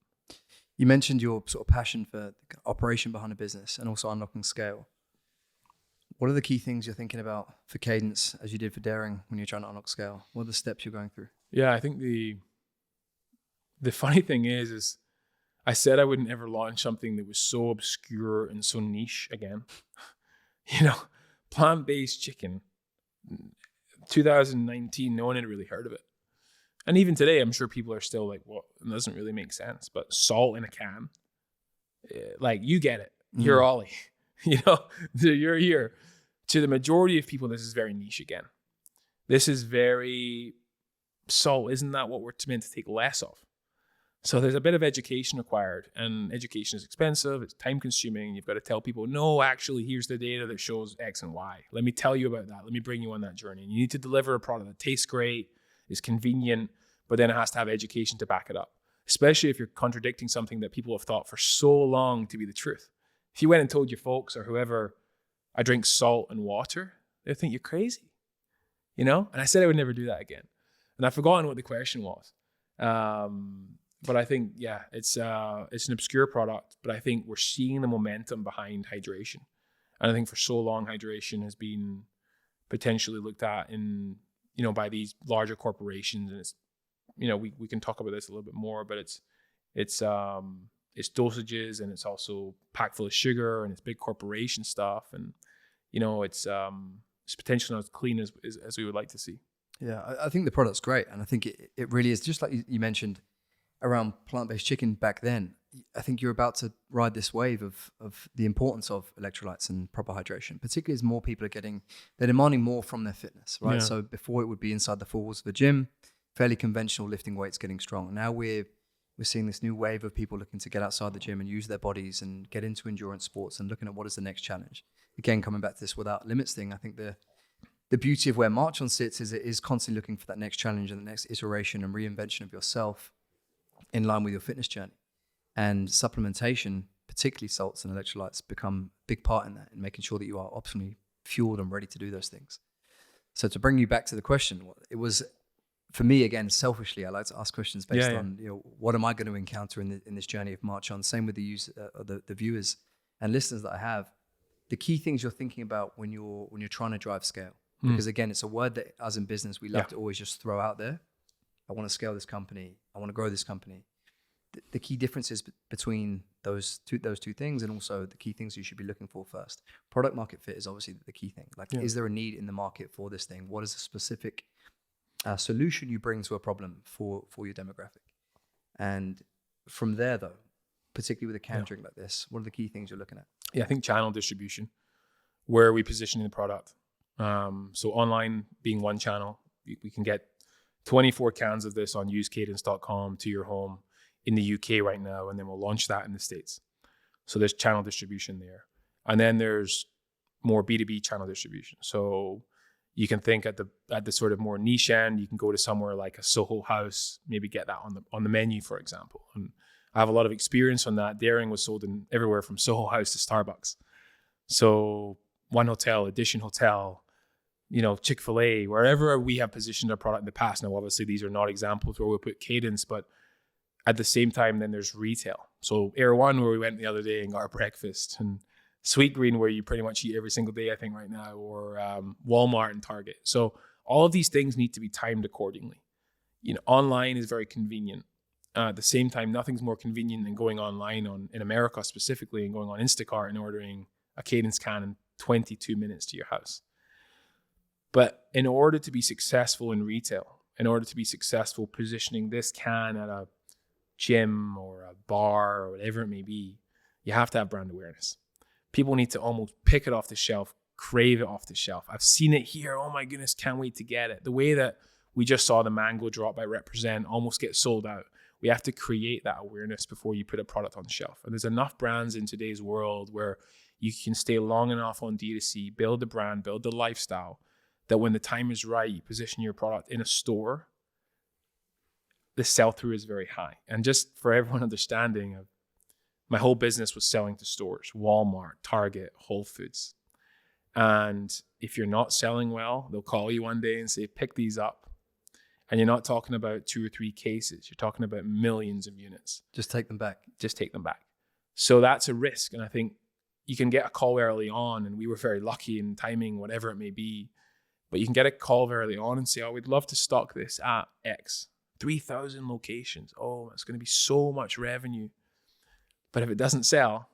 A: You mentioned your sort of passion for the operation behind a business and also unlocking scale. What are the key things you're thinking about for Cadence as you did for Daring when you're trying to unlock scale? What are the steps you're going through?
B: Yeah, I think the funny thing is I said I wouldn't ever launch something that was so obscure and so niche again. Plant-based chicken. 2019, no one had really heard of it. And even today, I'm sure people are still like, well, it doesn't really make sense. But salt in a can, you get it. You're Ollie. You're here. To the majority of people, this is very niche again. This is very salt. Isn't that what we're meant to take less of? So there's a bit of education required, and education is expensive. It's time consuming. You've got to tell people, no, actually, here's the data that shows X and Y. Let me tell you about that. Let me bring you on that journey. And you need to deliver a product that tastes great, is convenient, but then it has to have education to back it up, especially if you're contradicting something that people have thought for so long to be the truth. If you went and told your folks or whoever, I drink salt and water, they'd think you're crazy, And I said I would never do that again. And I've forgotten what the question was. But I think, it's an obscure product, but I think we're seeing the momentum behind hydration. And I think for so long, hydration has been potentially looked at by these larger corporations. And it's, we can talk about this a little bit more, but it's dosages, and it's also packed full of sugar, and it's big corporation stuff. And, it's potentially not as clean as we would like to see.
A: Yeah, I think the product's great. And I think it really is, just like you mentioned, around plant-based chicken back then. I think you're about to ride this wave of the importance of electrolytes and proper hydration, particularly as more people they're demanding more from their fitness, right? Yeah. So before it would be inside the four walls of the gym, fairly conventional lifting weights, getting strong. Now we're seeing this new wave of people looking to get outside the gym and use their bodies and get into endurance sports and looking at what is the next challenge. Again, coming back to this without limits thing, I think the beauty of where Marchon sits is it is constantly looking for that next challenge and the next iteration and reinvention of yourself in line with your fitness journey. And supplementation, particularly salts and electrolytes, become a big part in that, in making sure that you are optimally fueled and ready to do those things. So to bring you back to the question, it was, for me, again, selfishly, I like to ask questions based on, what am I going to encounter in this journey of Marchon? Same with the viewers and listeners that I have. The key things you're thinking about when you're trying to drive scale. Because again, it's a word that us in business, we love to always just throw out there. I want to scale this company. I want to grow this company. The key differences between those two things, and also the key things you should be looking for first. Product market fit is obviously the key thing. Is there a need in the market for this thing? What is the specific solution you bring to a problem for your demographic? And from there, though, particularly with a canned drink like this, what are the key things you're looking at?
B: Yeah, I think channel distribution. Where are we positioning the product? So online being one channel, we can get 24 cans of this on usecadence.com to your home in the UK right now, and then we'll launch that in the States. So there's channel distribution there. And then there's more B2B channel distribution. So you can think at the sort of more niche end, you can go to somewhere like a Soho House, maybe get that on the menu, for example. And I have a lot of experience on that. Daring was sold in everywhere from Soho House to Starbucks. So One Hotel, Edition Hotel, Chick-fil-A, wherever we have positioned our product in the past. Now, obviously, these are not examples where we put Cadence, but at the same time, then there's retail. So Air One, where we went the other day and got our breakfast, and Sweet Green, where you pretty much eat every single day, I think, right now, or Walmart and Target. So all of these things need to be timed accordingly. Online is very convenient. At the same time, nothing's more convenient than going online in America specifically, and going on Instacart and ordering a Cadence can in 22 minutes to your house. But in order to be successful in retail, in order to be successful positioning this can at a gym or a bar or whatever it may be, you have to have brand awareness. People need to almost pick it off the shelf, crave it off the shelf. I've seen it here. Oh my goodness, can't wait to get it. The way that we just saw the mango drop by Represent almost get sold out. We have to create that awareness before you put a product on the shelf. And there's enough brands in today's world where you can stay long enough on D2C, build the brand, build the lifestyle, that when the time is right, you position your product in a store, the sell-through is very high. And just for everyone understanding, my whole business was selling to stores, Walmart, Target, Whole Foods. And if you're not selling well, they'll call you one day and say, pick these up. And you're not talking about 2 or 3 cases. You're talking about millions of units.
A: Just take them back.
B: Just take them back. So that's a risk. And I think you can get a call early on, and we were very lucky in timing, whatever it may be. But you can get a call early on and say, oh, we'd love to stock this at X. 3,000 locations. Oh, it's going to be so much revenue. But if it doesn't sell,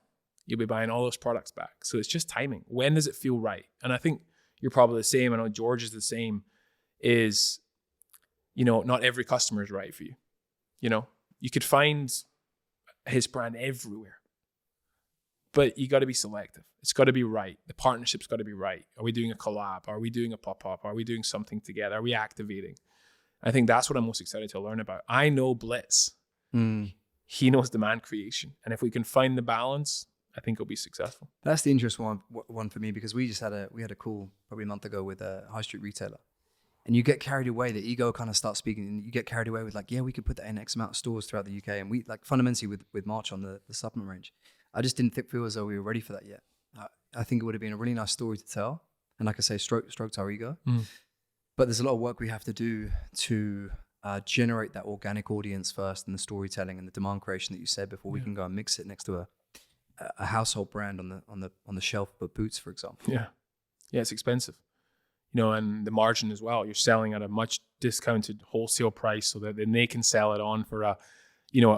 B: you'll be buying all those products back. So it's just timing. When does it feel right? And I think you're probably the same. I know George is the same, is, not every customer is right for you. You could find his brand everywhere, but you got to be selective. It's got to be right. The partnership's got to be right. Are we doing a collab? Are we doing a pop-up? Are we doing something together? Are we activating? I think that's what I'm most excited to learn about. I know Blitz. he knows demand creation. And if we can find the balance, I think it'll be successful.
A: That's the interesting one for me, because we had a call probably a month ago with a high street retailer, and you get carried away. The ego kind of starts speaking, and you get carried away with like, yeah, we could put that in X amount of stores throughout the UK, and we like fundamentally with Marchon, the supplement range. I just didn't feel as though we were ready for that yet. I think it would have been a really nice story to tell, and like I say, stroked our ego. But there's a lot of work we have to do to generate that organic audience first, and the storytelling and the demand creation that you said before we can go and mix it next to a household brand on the shelf of Boots, for example.
B: Yeah, it's expensive, and the margin as well. You're selling at a much discounted wholesale price so that then they can sell it on for a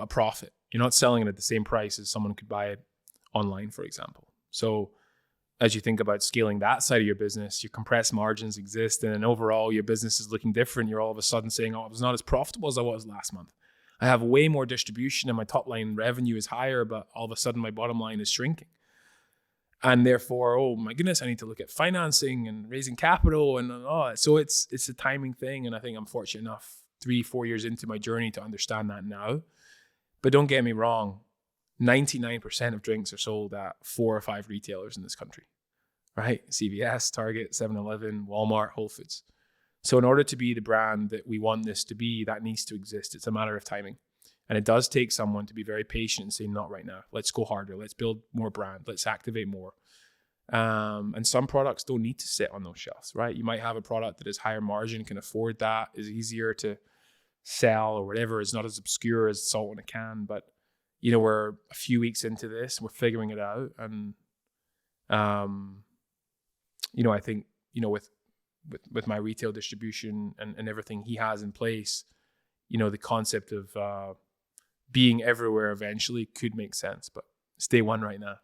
B: profit. You're not selling it at the same price as someone could buy it online, for example. So as you think about scaling that side of your business, your compressed margins exist, and then overall your business is looking different. You're all of a sudden saying, oh, I was not as profitable as I was last month. I have way more distribution and my top line revenue is higher, but all of a sudden my bottom line is shrinking. And therefore, oh my goodness, I need to look at financing and raising capital. So it's a timing thing. And I think I'm fortunate enough 3-4 years into my journey to understand that now. But don't get me wrong, 99% of drinks are sold at 4 or 5 retailers in this country, right? CVS, Target, 7-Eleven, Walmart, Whole Foods. So in order to be the brand that we want this to be, that needs to exist. It's a matter of timing. And it does take someone to be very patient and say, not right now. Let's go harder. Let's build more brand. Let's activate more. And some products don't need to sit on those shelves, right? You might have a product that is higher margin, can afford that, is easier to sell or whatever. It's not as obscure as salt in a can, but we're a few weeks into this, we're figuring it out. And, I think, with my retail distribution and everything he has in place, the concept of being everywhere eventually could make sense, but it's day one right now.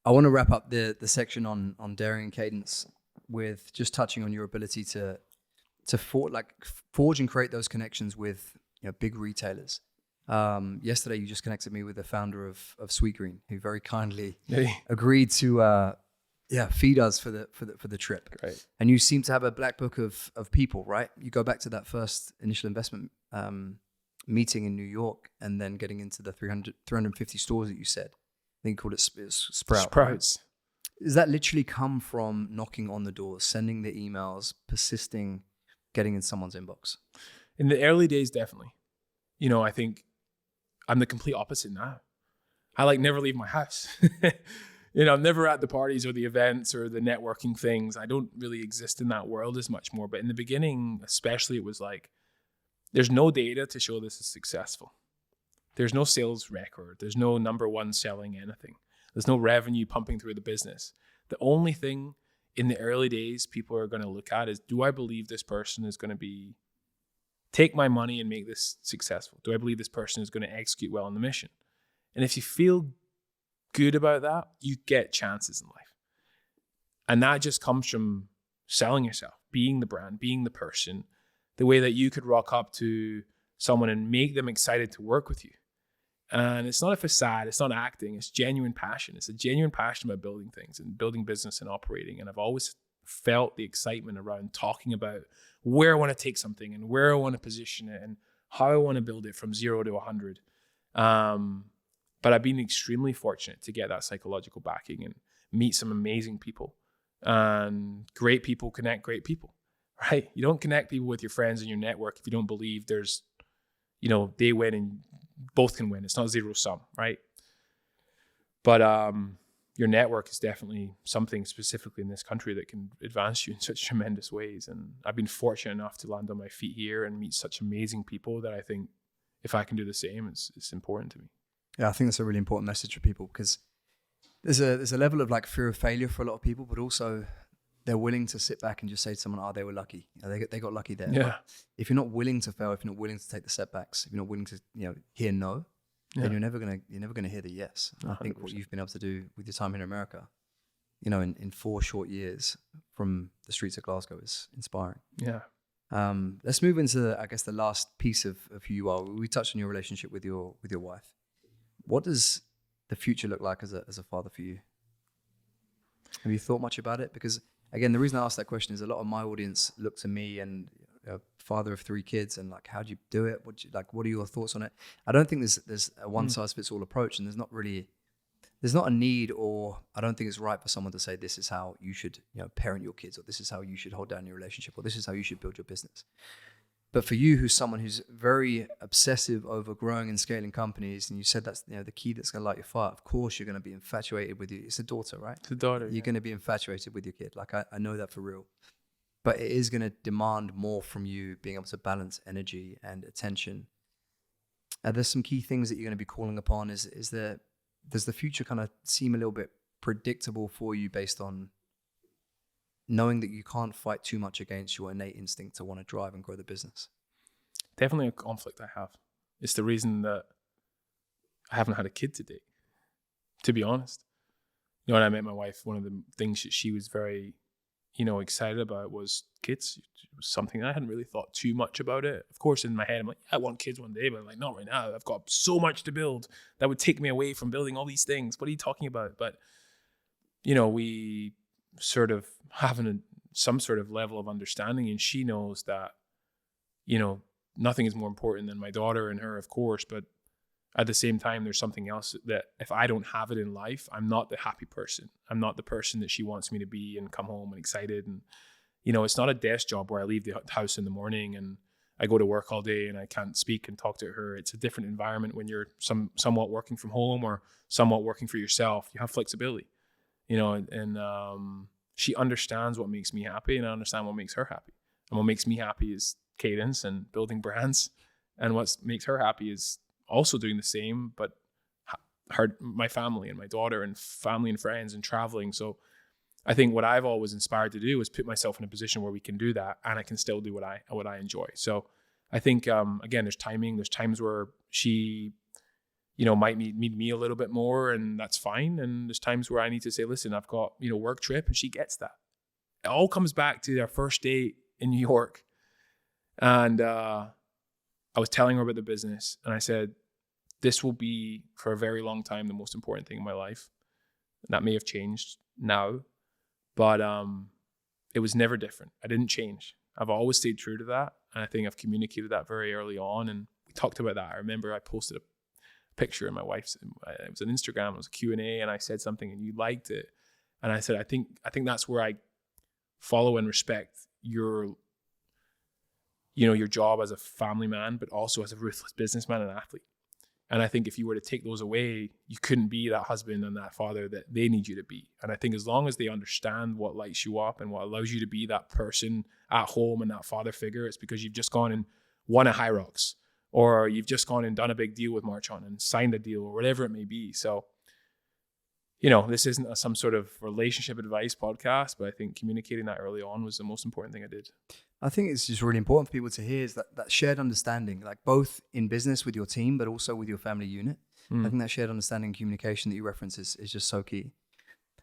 A: I want to wrap up the section on Daring and Cadence with just touching on your ability to forge and create those connections with big retailers. Yesterday, you just connected me with the founder of Sweetgreen, who very kindly agreed to feed us for the trip.
B: Great.
A: And you seem to have a black book of people, right? You go back to that first initial investment meeting in New York, and then getting into the 350 stores that you said. I think you called it Sprouts.
B: Right?
A: Does that literally come from knocking on the doors, sending the emails, persisting, getting in someone's inbox?
B: In the early days, definitely. I think I'm the complete opposite now. I never leave my house. I'm never at the parties or the events or the networking things. I don't really exist in that world as much more. But in the beginning, especially, it was like, there's no data to show this is successful. There's no sales record. There's no number one selling anything. There's no revenue pumping through the business. The only thing in the early days people are going to look at is, do I believe this person is going to take my money and make this successful? Do I believe this person is going to execute well on the mission? And if you feel good about that, you get chances in life. And that just comes from selling yourself, being the brand, being the person, the way that you could rock up to someone and make them excited to work with you. And it's not a facade, it's not acting, it's genuine passion. It's a genuine passion about building things and building business and operating. And I've always felt the excitement around talking about where I want to take something and where I want to position it and how I want to build it from 0 to 100. But I've been extremely fortunate to get that psychological backing and meet some amazing people. And great people connect great people, right? You don't connect people with your friends and your network if you don't believe there's, they win and both can win. It's not zero sum, right? But your network is definitely something specifically in this country that can advance you in such tremendous ways. And I've been fortunate enough to land on my feet here and meet such amazing people that I think if I can do the same, it's important to me.
A: Yeah, I think that's a really important message for people, because there's a level of fear of failure for a lot of people, but also they're willing to sit back and just say to someone, they were lucky. They got lucky there.
B: Yeah.
A: But if you're not willing to fail, if you're not willing to take the setbacks, if you're not willing to hear no, then you're never gonna hear the yes. And I think 100%. What you've been able to do with your time here in America, in 4 short years from the streets of Glasgow is inspiring.
B: Yeah.
A: Let's move into, I guess, the last piece of who you are. We touched on your relationship with your wife. What does the future look like as a father for you? Have you thought much about it? Because again, the reason I asked that question is a lot of my audience look to me and a father of 3 kids, and like, how do you do it? What are your thoughts on it? I don't think there's a one size fits all approach, and there's not a need, or I don't think it's right for someone to say this is how you should, parent your kids, or this is how you should hold down your relationship, or this is how you should build your business. But for you, who's someone who's very obsessive over growing and scaling companies, and you said that's the key that's going to light your fire. Of course, you're going to be infatuated with it's a daughter, right?
B: It's a daughter.
A: You're going to be infatuated with your kid. Like I know that for real. But it is going to demand more from you being able to balance energy and attention. There's some key things that you're going to be calling upon. Does the future kind of seem a little bit predictable for you based on knowing that you can't fight too much against your innate instinct to want to drive and grow the business?
B: Definitely a conflict I have. It's the reason that I haven't had a kid to date, to be honest. When I met my wife, one of the things that she was very, excited about was kids. It was something I hadn't really thought too much about it. Of course, in my head, I'm like, I want kids one day, but I'm like, not right now. I've got so much to build that would take me away from building all these things. What are you talking about? But, we sort of having some sort of level of understanding, and she knows that, nothing is more important than my daughter and her, of course, but at the same time, there's something else that if I don't have it in life, I'm not the happy person. I'm not the person that she wants me to be and come home and excited. And, it's not a desk job where I leave the house in the morning and I go to work all day and I can't speak and talk to her. It's a different environment when you're somewhat working from home or somewhat working for yourself. You have flexibility, and she understands what makes me happy, and I understand what makes her happy. And what makes me happy is Cadence and building brands. And what makes her happy is also doing the same, but my family and my daughter and family and friends and traveling. So I think what I've always inspired to do is put myself in a position where we can do that, and I can still do what I enjoy. So I think, again, there's timing. There's times where she, might need me a little bit more, and that's fine. And there's times where I need to say, listen, I've got, work trip, and she gets that. It all comes back to our first date in New York. And I was telling her about the business, and I said, this will be for a very long time the most important thing in my life. And that may have changed now, but it was never different. I didn't change. I've always stayed true to that. And I think I've communicated that very early on. And we talked about that. I remember I posted a picture in my wife's, it was an Instagram, it was a Q&A, and I said something and you liked it. And I said, I think that's where I follow and respect your job as a family man, but also as a ruthless businessman and athlete. And I think if you were to take those away, you couldn't be that husband and that father that they need you to be. And I think as long as they understand what lights you up and what allows you to be that person at home and that father figure, it's because you've just gone and won a High Rocks, or you've just gone and done a big deal with Marchon and signed a deal, or whatever it may be. So, this isn't some sort of relationship advice podcast, but I think communicating that early on was the most important thing I did.
A: I think it's just really important for people to hear is that shared understanding, like both in business with your team, but also with your family unit. I think that shared understanding and communication that you reference is just so key.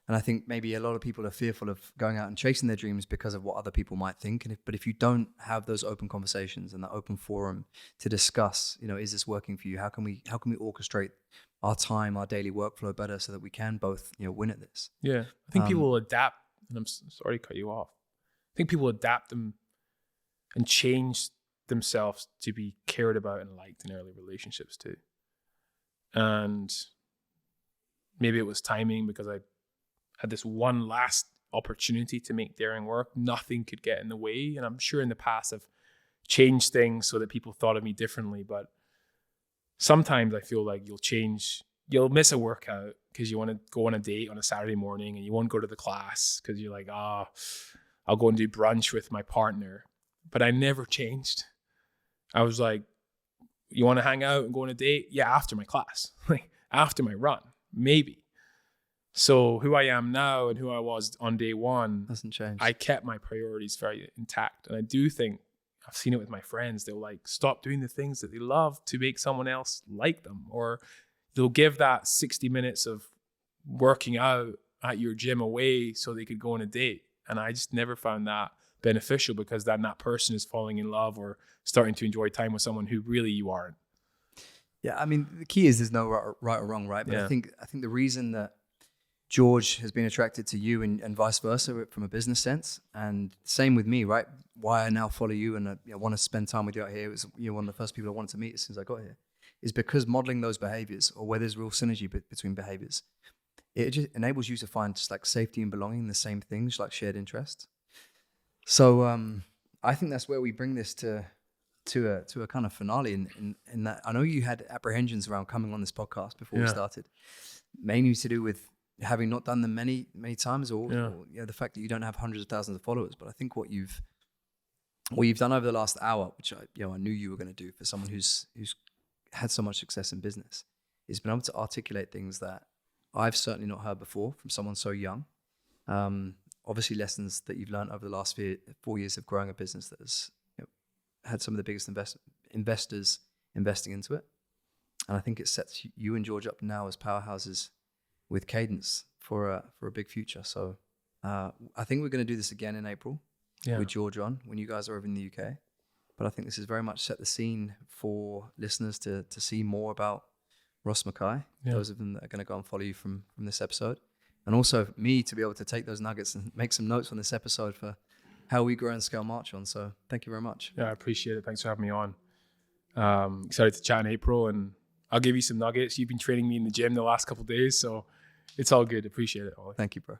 A: And I think maybe a lot of people are fearful of going out and chasing their dreams because of what other people might think. But if you don't have those open conversations and that open forum to discuss, is this working for you? How can we orchestrate our time, our daily workflow better so that we can both, win at this?
B: Yeah. I think people will adapt, and I'm sorry to cut you off. I think people adapt them and change themselves to be cared about and liked in early relationships too. And maybe it was timing because I had this one last opportunity to make daring work. Nothing could get in the way. And I'm sure in the past I've changed things so that people thought of me differently. But sometimes I feel like you'll miss a workout because you want to go on a date on a Saturday morning, and you won't go to the class because you're like, I'll go and do brunch with my partner. But I never changed. I was like, you want to hang out and go on a date? Yeah, after my class, like after my run, maybe. So who I am now and who I was on day one
A: hasn't changed.
B: I kept my priorities very intact. And I do think I've seen it with my friends. They'll like stop doing the things that they love to make someone else like them, or they'll give that 60 minutes of working out at your gym away so they could go on a date. And I just never found that beneficial, because then that person is falling in love or starting to enjoy time with someone who really you aren't.
A: Yeah, I mean, the key is there's no right or wrong, right? But
B: yeah.
A: I think the reason that George has been attracted to you and vice versa from a business sense. And same with me, right? Why I now follow you and want to spend time with you out here. It was one of the first people I wanted to meet as soon as I got here, is because modeling those behaviors, or where there's real synergy between behaviors, it just enables you to find just like safety and belonging in the same things, like shared interests. So I think that's where we bring this to a kind of finale in that I know you had apprehensions around coming on this podcast before we started, mainly to do with having not done them many times, or the fact that you don't have hundreds of thousands of followers. But I think what you've done over the last hour, which I knew you were going to do for someone who's had so much success in business, is been able to articulate things that I've certainly not heard before from someone so young. Obviously lessons that you've learned over the last 4 years of growing a business that has had some of the biggest investors investing into it. And I think it sets you and George up now as powerhouses with Cadence for a big future. So I think we're going to do this again in April with George on when you guys are over in the UK. But I think this has very much set the scene for listeners to see more about Ross Mackay, those of them that are going to go and follow you from this episode. And also me to be able to take those nuggets and make some notes on this episode for how we grow and scale Marchon. So thank you very much.
B: Yeah, I appreciate it. Thanks for having me on. Excited to chat in April, and I'll give you some nuggets. You've been training me in the gym the last couple of days, so it's all good. Appreciate it, Ollie.
A: Thank you, bro.